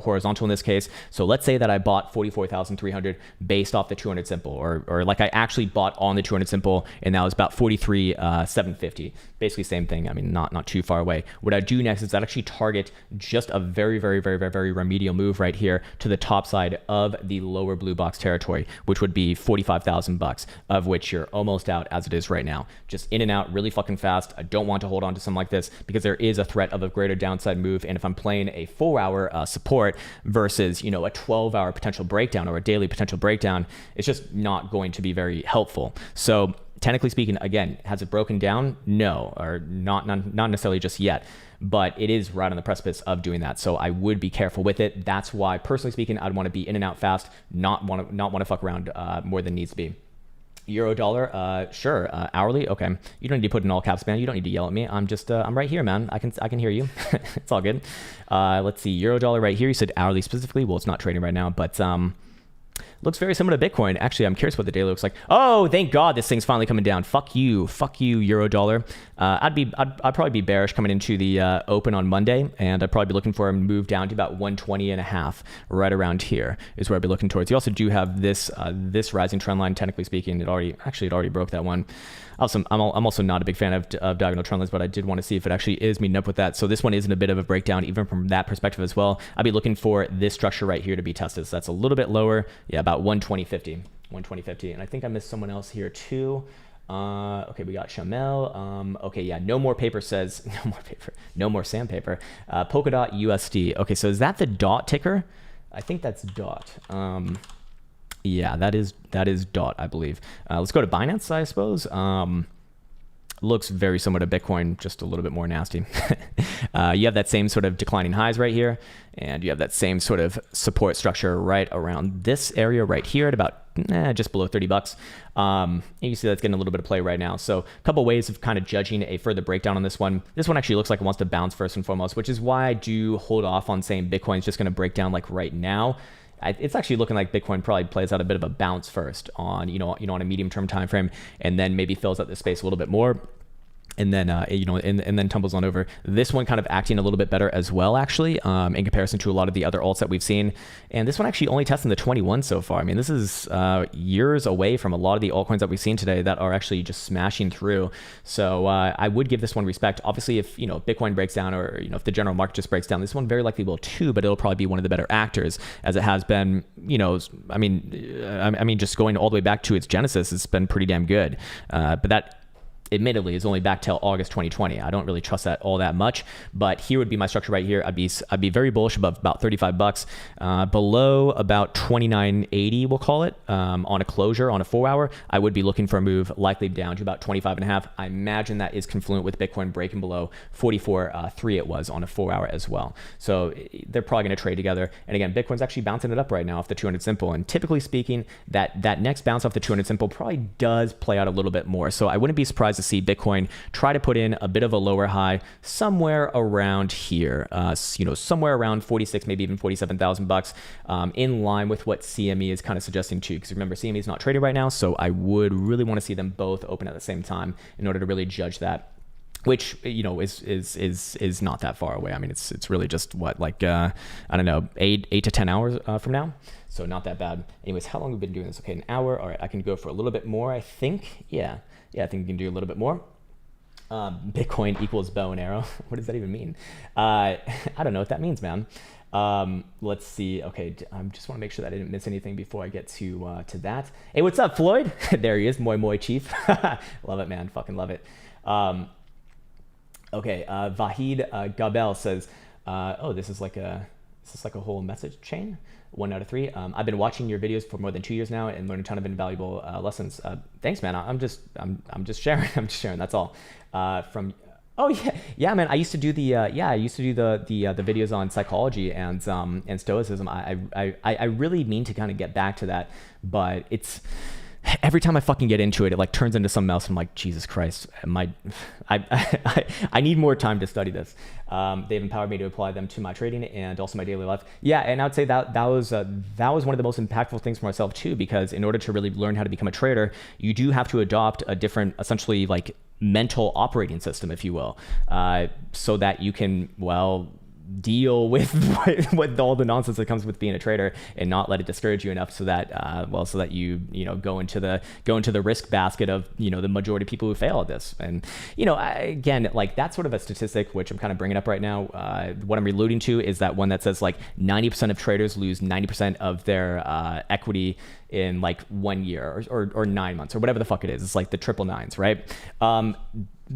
horizontal in this case. So let's say that I bought 44,300 based off the 200 simple, or like I actually bought on the 200 simple, and that was about 43,750. Basically same thing. I mean, not too far away. What I do next is I'd actually target just a very, very, very, very, very remedial move right here to the top side of the lower blue box territory, which would be 45,000 bucks, of which you're almost out as it is right now. Just in and out really fucking fast. I don't want to hold on to something like this, because there is a threat of a greater downside move. And if I'm playing a 4-hour support versus, a 12-hour potential breakdown or a daily potential breakdown, it's just not going to be very helpful. So technically speaking, again, has it broken down? No, or not necessarily just yet, but it is right on the precipice of doing that. So I would be careful with it. That's why, personally speaking, I'd want to be in and out fast, not want to fuck around more than needs to be. Euro dollar, sure. Hourly, okay. You don't need to put in all caps, man. You don't need to yell at me. I'm just, I'm right here, man. I can hear you. It's all good. Let's see, euro dollar right here. You said hourly specifically. Well, it's not trading right now, but looks very similar to Bitcoin. Actually, I'm curious what the daily looks like. Oh, thank God this thing's finally coming down. Fuck you, euro dollar. I'd probably be bearish coming into the open on Monday, and I'd probably be looking for a move down to about 120 and a half, right around here is where I'd be looking towards. You also do have this rising trend line. Technically speaking, it already broke that one. I'm also not a big fan of diagonal trend lines, but I did want to see if it actually is meeting up with that. So this one is in a bit of a breakdown, even from that perspective as well. I'd be looking for this structure right here to be tested. So that's a little bit lower. Yeah, about 120.50. And I think I missed someone else here too. Okay, we got Shamel. Okay, yeah, no more sandpaper. Polkadot USD. Okay, so is that the DOT ticker? I think that's DOT. Yeah, that is DOT, I believe. Let's go to Binance, I suppose. Looks very similar to Bitcoin, just a little bit more nasty. You have that same sort of declining highs right here, and you have that same sort of support structure right around this area right here at about just below 30 bucks. And you see that's getting a little bit of play right now. So a couple ways of kind of judging a further breakdown on this one. This one actually looks like it wants to bounce first and foremost, which is why I do hold off on saying Bitcoin's just going to break down like right now. It's actually looking like Bitcoin probably plays out a bit of a bounce first on, on a medium-term time frame, and then maybe fills out the space a little bit more. And then, and then tumbles on over. This one kind of acting a little bit better as well, actually, in comparison to a lot of the other alts that we've seen. And this one actually only testing the 21 so far. I mean, this is years away from a lot of the altcoins that we've seen today that are actually just smashing through. So I would give this one respect. Obviously, if, Bitcoin breaks down, or, if the general market just breaks down, this one very likely will too, but it'll probably be one of the better actors, as it has been, I mean, just going all the way back to its genesis, it's been pretty damn good. But that, admittedly, is only back till August 2020. I don't really trust that all that much, but here would be my structure right here. I'd be very bullish above about 35 bucks, below about 29.80, we'll call it, on a closure on a 4-hour. I would be looking for a move likely down to about 25 and a half. I imagine that is confluent with Bitcoin breaking below 44.3 it was on a 4-hour as well. So they're probably going to trade together. And again, Bitcoin's actually bouncing it up right now off the 200 simple. And typically speaking, that next bounce off the 200 simple probably does play out a little bit more. So I wouldn't be surprised to see Bitcoin try to put in a bit of a lower high somewhere around here, somewhere around 46, maybe even 47,000 bucks, in line with what CME is kind of suggesting too. Because remember, CME is not trading right now, so I would really want to see them both open at the same time in order to really judge that. Which, is not that far away. I mean, it's really just what, like, I don't know, 8 to 10 hours from now. So not that bad. Anyways, how long have we been doing this? Okay, an hour. All right, I can go for a little bit more, I think. Yeah, I think we can do a little bit more. Bitcoin equals bow and arrow. What does that even mean? I don't know what that means, man. Let's see. Okay, I just want to make sure that I didn't miss anything before I get to that. Hey, what's up, Floyd? There he is, Moi Moi Chief. Love it, man. Fucking love it. Okay, Vahid Gabel says, this is like a whole message chain. 1 out of 3. I've been watching your videos for more than 2 years now and learned a ton of invaluable lessons. Thanks, man. I'm just sharing. I'm just sharing. That's all. From Oh yeah, man. I used to do the videos on psychology and stoicism. I really mean to kind of get back to that, but it's every time I fucking get into it, it like turns into something else. I'm like, Jesus Christ, I need more time to study this. They've empowered me to apply them to my trading and also my daily life. Yeah, and I would say that was one of the most impactful things for myself too, because in order to really learn how to become a trader, you do have to adopt a different, essentially like mental operating system, if you will, so that you can, well, deal with all the nonsense that comes with being a trader and not let it discourage you enough so that you go into the risk basket of the majority of people who fail at this. And again, like that's sort of a statistic which I'm kind of bringing up right now. What I'm alluding to is that one that says like 90% of traders lose 90% of their equity in like 1 year or 9 months or whatever the fuck it is. It's like the triple nines, right?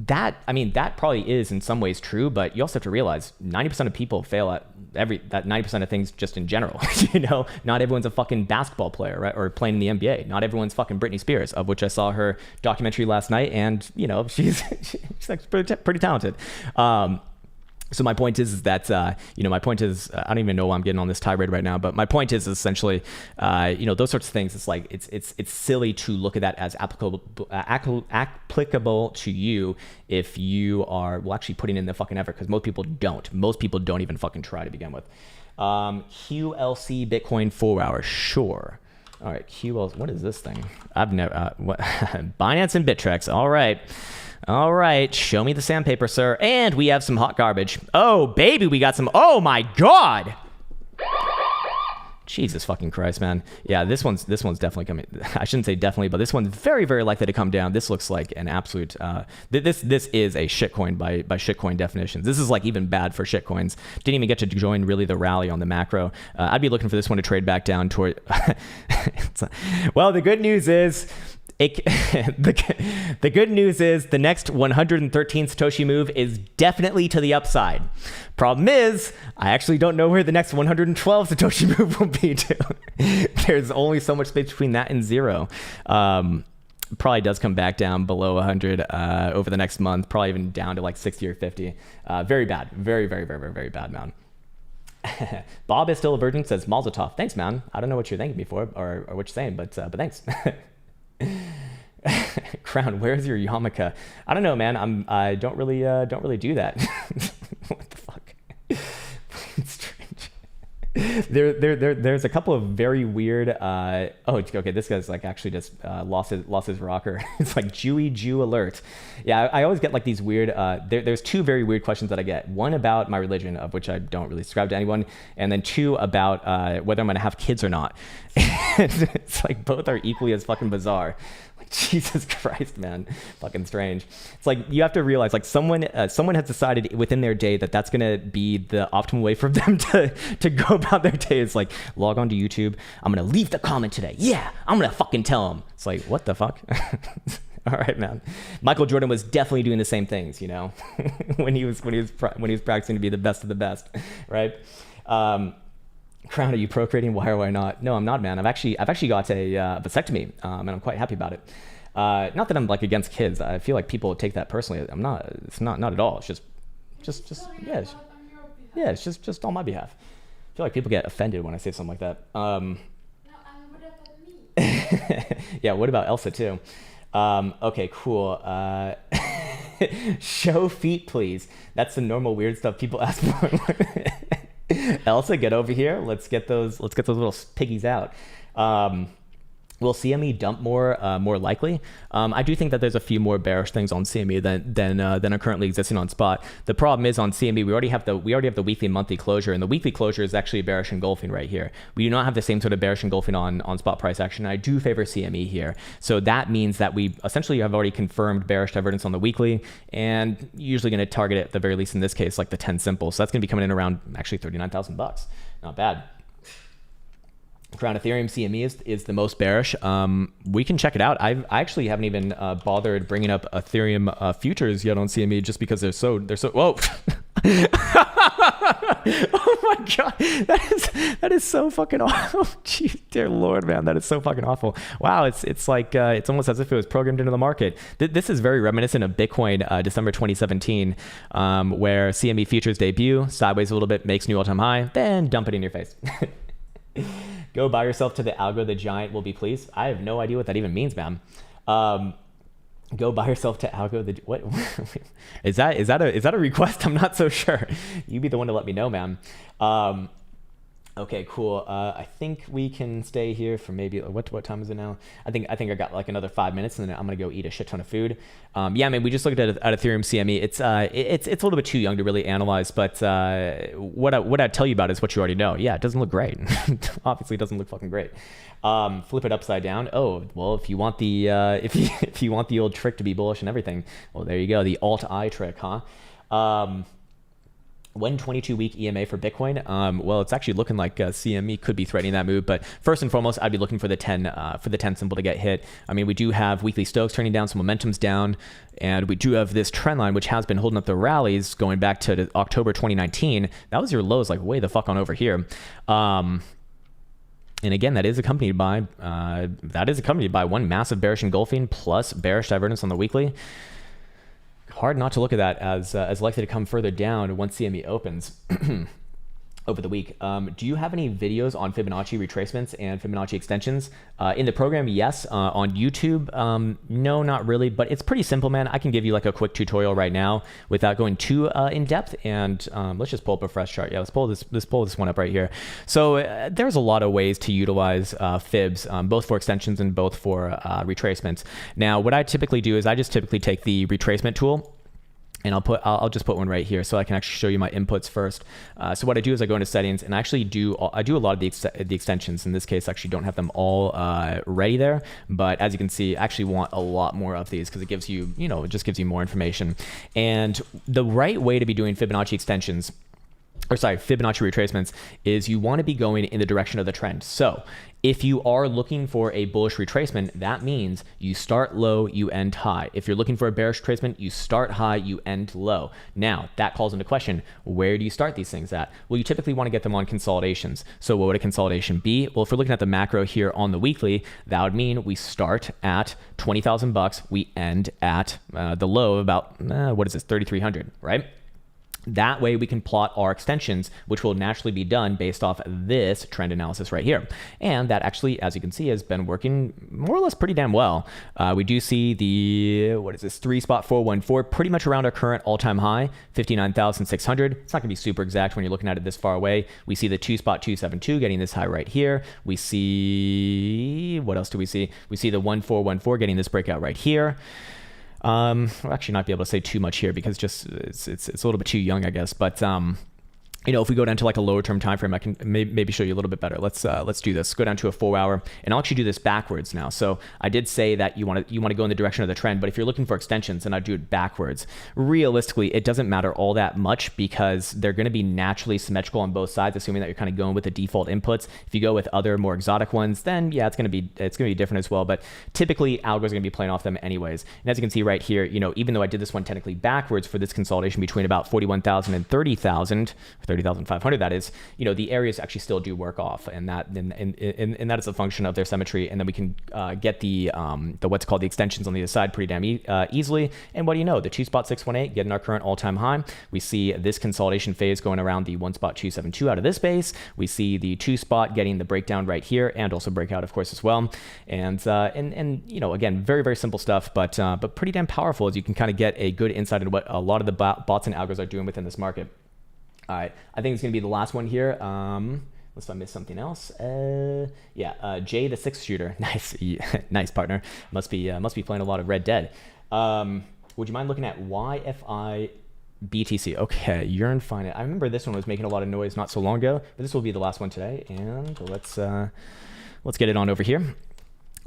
That probably is in some ways true, but you also have to realize 90% of people fail at that 90% of things just in general. Not everyone's a fucking basketball player, right? Or playing in the NBA. Not everyone's fucking Britney Spears, of which I saw her documentary last night, and she's like pretty talented. So my point is that, I don't even know why I'm getting on this tirade right now, but my point is essentially, those sorts of things. It's like, it's silly to look at that as applicable to you if you are, well, actually putting in the fucking effort, because most people don't. Most people don't even fucking try to begin with. QLC Bitcoin 4 hour, sure. All right, QLC, what is this thing? I've never, Binance and Bittrex, all right. All right, show me the sandpaper, sir. And we have some hot garbage. Oh, baby, we got some. Oh, my God. Jesus fucking Christ, man. Yeah, this one's definitely coming. I shouldn't say definitely, but this one's very, very likely to come down. This looks like an absolute. This is a shitcoin by shitcoin definitions. This is like even bad for shitcoins. Didn't even get to join really the rally on the macro. I'd be looking for this one to trade back down toward. Well, the good news is. The good news is the next 113 Satoshi move is definitely to the upside. Problem is, I actually don't know where the next 112 Satoshi move will be to. There's only so much space between that and zero. Probably does come back down below 100 over the next month, probably even down to like 60 or 50. Very bad. Very, very, very, very, very bad, man. Bob is still a virgin, says Mazel tov. Thanks, man. I don't know what you're thanking me for or what you're saying, but thanks. Krown, where's your yarmulke? I don't know, man. I don't really do that. What the fuck? It's strange. There's a couple of very weird. Oh, okay. This guy's like actually just lost his rocker. It's like Jewy Jew alert. Yeah, I always get like these weird. There's two very weird questions that I get. One about my religion, of which I don't really subscribe to anyone, and then two about whether I'm gonna have kids or not. And it's like both are equally as fucking bizarre. Like Jesus Christ, man, fucking strange. It's like you have to realize like someone has decided within their day that that's gonna be the optimal way for them to go about their day. It's like log on to YouTube. I'm gonna leave the comment today. Yeah, I'm gonna fucking tell them. It's like what the fuck. All right, man. Michael Jordan was definitely doing the same things, when he was practicing to be the best of the best, right? Krown, are you procreating? Why or why not? No, I'm not, man. I've actually got a vasectomy, and I'm quite happy about it. Not that I'm like against kids. I feel like people take that personally. I'm not. It's not at all. It's just yeah. It's just on my behalf. I feel like people get offended when I say something like that. No, what about me? Yeah. What about Elsa too? Okay, cool. Show feet, please. That's the normal weird stuff people ask for. Elsa, get over here. Let's get those little piggies out. Will CME dump more likely? I do think that there's a few more bearish things on CME than are currently existing on spot. The problem is on CME we already have the weekly and monthly closure, and the weekly closure is actually bearish engulfing right here. We do not have the same sort of bearish engulfing on spot price action. I do favor CME here, so that means that we essentially have already confirmed bearish divergence on the weekly, and usually going to target it at the very least in this case like the 10 simple. So that's going to be coming in around actually $39,000. Not bad. Krown, Ethereum CME is the most bearish. We can check it out. I actually haven't even bothered bringing up Ethereum futures yet on CME just because they're so whoa. Oh my god, that is so fucking awful. Jeez, dear Lord, man, that is so fucking awful. Wow, it's like it's almost as if it was programmed into the market. This is very reminiscent of Bitcoin, December 2017, where CME futures debut, sideways a little bit, makes new all-time high, then dump it in your face. Go buy yourself to the algo, the giant will be pleased. I have no idea what that even means, man. Go buy yourself to algo, the what? Is that a request? I'm not so sure. You be the one to let me know, man. Okay, cool. I think we can stay here for maybe what time is it now? I think I got like another 5 minutes, and then I'm gonna go eat a shit ton of food. Yeah, I mean, we just looked at Ethereum CME. It's a little bit too young to really analyze, but what I'd tell you about is what you already know. Yeah, it doesn't look great. Obviously, it doesn't look fucking great. Flip it upside down. Oh, well, if you want the if you want the old trick to be bullish and everything, well, there you go, the alt-I trick, huh? When 22-week EMA for Bitcoin? Well, it's actually looking like CME could be threatening that move, but first and foremost, I'd be looking for the 10 symbol to get hit. I mean, we do have weekly Stokes turning down, some momentum's down, and we do have this trend line which has been holding up the rallies going back to October 2019. That was your lows, like way the fuck on over here. And again, that is accompanied by one massive bearish engulfing plus bearish divergence on the weekly. Hard not to look at that as likely to come further down once CME opens over the week. Do you have any videos on Fibonacci retracements and Fibonacci extensions? In the program, yes. On YouTube, no, not really, but it's pretty simple, man. I can give you like a quick tutorial right now without going too in depth. And let's just pull up a fresh chart. Yeah, let's pull this one up right here. So there's a lot of ways to utilize fibs, both for extensions and both for retracements. Now, what I typically do is I just typically take the retracement tool, and I'll just put one right here so I can actually show you my inputs first. So what I do is I go into settings, and I do a lot of the extensions. In this case, I actually don't have them all ready there, but as you can see, I actually want a lot more of these because it gives you, it just gives you more information. And the right way to be doing Fibonacci extensions, Fibonacci retracements, is you want to be going in the direction of the trend. So if you are looking for a bullish retracement, that means you start low, you end high. If you're looking for a bearish retracement, you start high, you end low. Now, that calls into question, where do you start these things at? Well, you typically want to get them on consolidations. So what would a consolidation be? Well, if we're looking at the macro here on the weekly, that would mean we start at 20,000 bucks, we end at the low of about, 3,300, right? That way we can plot our extensions, which will naturally be done based off this trend analysis right here. And that actually, as you can see, has been working more or less pretty damn well. We do see the, 3.414, pretty much around our current all-time high, 59,600. It's not gonna be super exact when you're looking at it this far away. We see the 2.272 getting this high right here. We see, what else do we see? We see the 1.414 getting this breakout right here. I'll actually not be able to say too much here because just it's a little bit too young, I guess. But if we go down to like a lower term time frame, I can maybe show you a little bit better. Let's do this. Go down to a 4 hour, and I'll actually do this backwards now. So I did say that you want to go in the direction of the trend, but if you're looking for extensions, then I do it backwards. Realistically, it doesn't matter all that much because they're going to be naturally symmetrical on both sides, assuming that you're kind of going with the default inputs. If you go with other more exotic ones, then yeah, it's going to be different as well. But typically, algos are going to be playing off them anyways. And as you can see right here, even though I did this one technically backwards for this consolidation between about 41,000 and 30,000. 30,500, that is, the areas actually still do work off, and that is a function of their symmetry. And then we can get the what's called the extensions on the other side pretty damn easily. And what do you know? The 2.618 getting our current all-time high. We see this consolidation phase going around the 1.272 out of this base. We see the 2 spot getting the breakdown right here, and also breakout, of course, as well. And again, very, very simple stuff, but pretty damn powerful, as you can kind of get a good insight into what a lot of the bots and algos are doing within this market. All right, I think it's gonna be the last one here. Unless I missed something else. Jay the 6th shooter. Nice, nice partner. Must be playing a lot of Red Dead. Would you mind looking at YFI BTC? Okay, Yearn Finance. I remember this one was making a lot of noise not so long ago, but this will be the last one today. And let's get it on over here.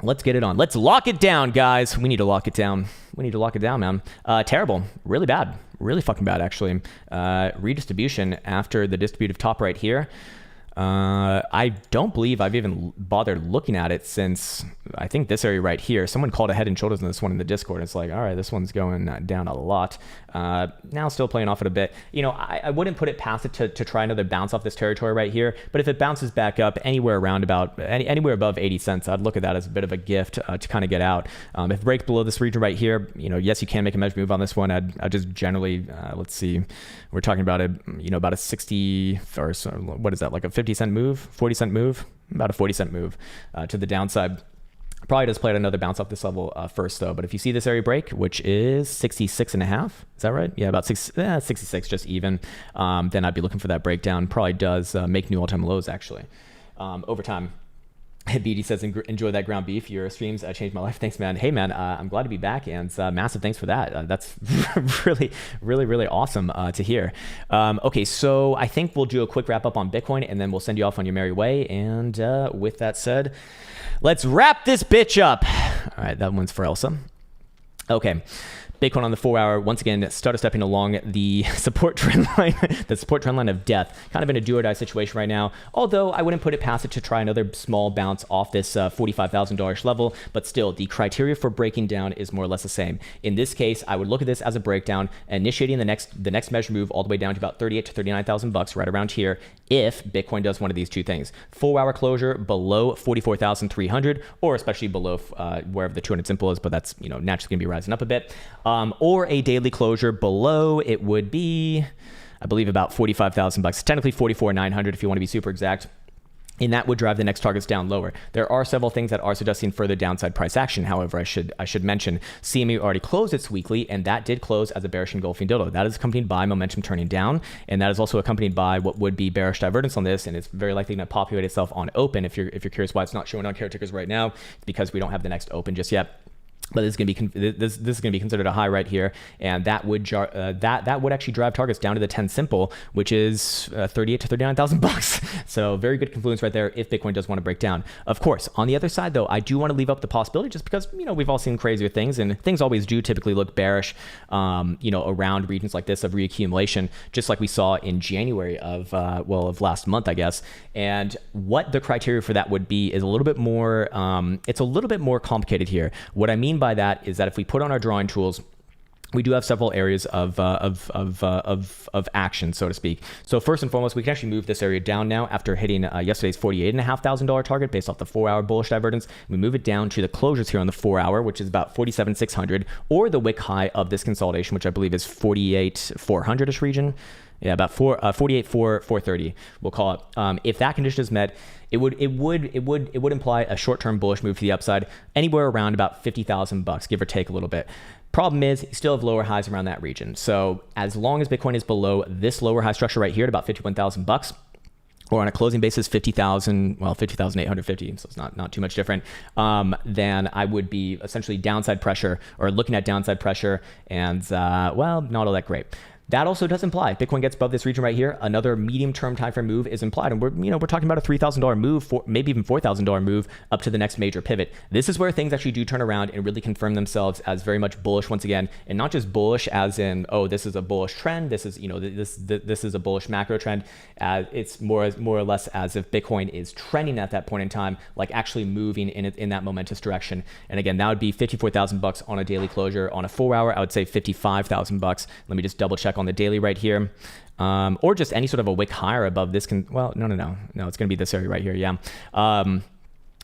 Let's get it on. Let's lock it down, guys. We need to lock it down. We need to lock it down, man. Terrible. Really bad. Really fucking bad, actually. Redistribution after the distributive top right here. I don't believe I've even bothered looking at it since I think this area right here. Someone called a head and shoulders on this one in the Discord. It's like, all right, this one's going down a lot. Now still playing off it a bit. You know, I wouldn't put it past it to try another bounce off this territory right here. But if it bounces back up anywhere around about anywhere above 80 cents, I'd look at that as a bit of a gift to kind of get out. If it breaks below this region right here, you know, yes, you can make a measure move on this one. I'd just generally, let's see, we're talking about about a 60 or so, what is that, like a 50 cent move, 40 cent move, about a 40 cent move to the downside. Probably does play at another bounce off this level first though. But if you see this area break, which is 66.5, is that right? Yeah, about 66, just even. Then I'd be looking for that breakdown. Probably does make new all-time lows actually over time. BD says, enjoy that ground beef. Your streams changed my life. Thanks, man. Hey, man, I'm glad to be back, and massive thanks for that. That's really awesome to hear. Okay, so I think we'll do a quick wrap up on Bitcoin, and then we'll send you off on your merry way. And with that said, let's wrap this bitch up. All right, that one's for Elsa. Okay. Bitcoin on the 4 hour, once again, started stepping along the support trend line, the support trend line of death, kind of in a do or die situation right now. Although I wouldn't put it past it to try another small bounce off this $45,000 level, but still the criteria for breaking down is more or less the same. In this case, I would look at this as a breakdown, initiating the next measure move all the way down to about 38 to 39,000 bucks, right around here, if Bitcoin does one of these two things: 4 hour closure below 44,300, or especially below wherever the 200 simple is, but that's naturally gonna be rising up a bit. Or a daily closure below, it would be, I believe, about 45,000 bucks. Technically 44,900 if you want to be super exact. And that would drive the next targets down lower. There are several things that are suggesting further downside price action. However, I should mention CME already closed its weekly, and that did close as a bearish engulfing dildo. That is accompanied by momentum turning down, and that is also accompanied by what would be bearish divergence on this, and it's very likely going to populate itself on open. If you're curious why it's not showing on care tickers right now, it's because we don't have the next open just yet. But this is going to be considered a high right here, and that would that would actually drive targets down to the 10 simple, which is 38 to 39,000 bucks. So very good confluence right there if Bitcoin does want to break down. Of course, on the other side though, I do want to leave up the possibility, just because we've all seen crazier things, and things always do typically look bearish, around regions like this of reaccumulation, just like we saw in January of last month, I guess. And what the criteria for that would be is a little bit more. It's a little bit more complicated here. What I mean by that is that if we put on our drawing tools, we do have several areas of action, so to speak. So first and foremost, we can actually move this area down now after hitting yesterday's $48,500 target based off the 4 hour bullish divergence. We move it down to the closures here on the 4 hour, which is about 47,600, or the wick high of this consolidation, which I believe is 48,400-ish region. Yeah, about 48,430, we'll call it. If that condition is met, it would imply a short-term bullish move to the upside, anywhere around about 50,000 bucks, give or take a little bit. Problem is, you still have lower highs around that region. So as long as Bitcoin is below this lower high structure right here at about 51,000 bucks, or on a closing basis, 50,850, so it's not too much different, then I would be essentially downside pressure, or looking at downside pressure, and not all that great. That also does imply if Bitcoin gets above this region right here, another medium-term timeframe move is implied, and we're talking about a $3,000 move, maybe even $4,000 move up to the next major pivot. This is where things actually do turn around and really confirm themselves as very much bullish once again, and not just bullish as in, oh, this is a bullish trend, this is this is a bullish macro trend. It's more or less as if Bitcoin is trending at that point in time, like actually moving in that momentous direction. And again, that would be 54,000 bucks on a daily closure. On a 4 hour, I would say 55,000 bucks. Let me just double check on the daily right here, or just any sort of a wick higher above this. No, it's going to be this area right here. Yeah.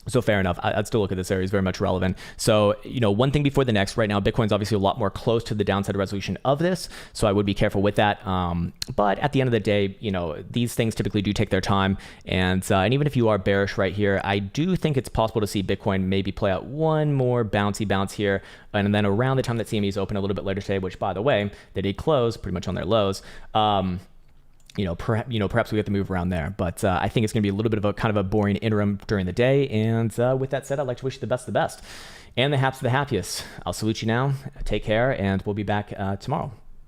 So fair enough. I'd still look at this area as very much relevant. So, one thing before the next. Right now, Bitcoin's obviously a lot more close to the downside resolution of this, so I would be careful with that. But at the end of the day, these things typically do take their time, and even if you are bearish right here, I do think it's possible to see Bitcoin maybe play out one more bouncy bounce here, and then around the time that CME is open a little bit later today, which by the way, they did close pretty much on their lows. Perhaps we have to move around there, but I think it's going to be a little bit of a kind of a boring interim during the day. And with that said, I'd like to wish you the best and the happiest. I'll salute you now. Take care, and we'll be back tomorrow.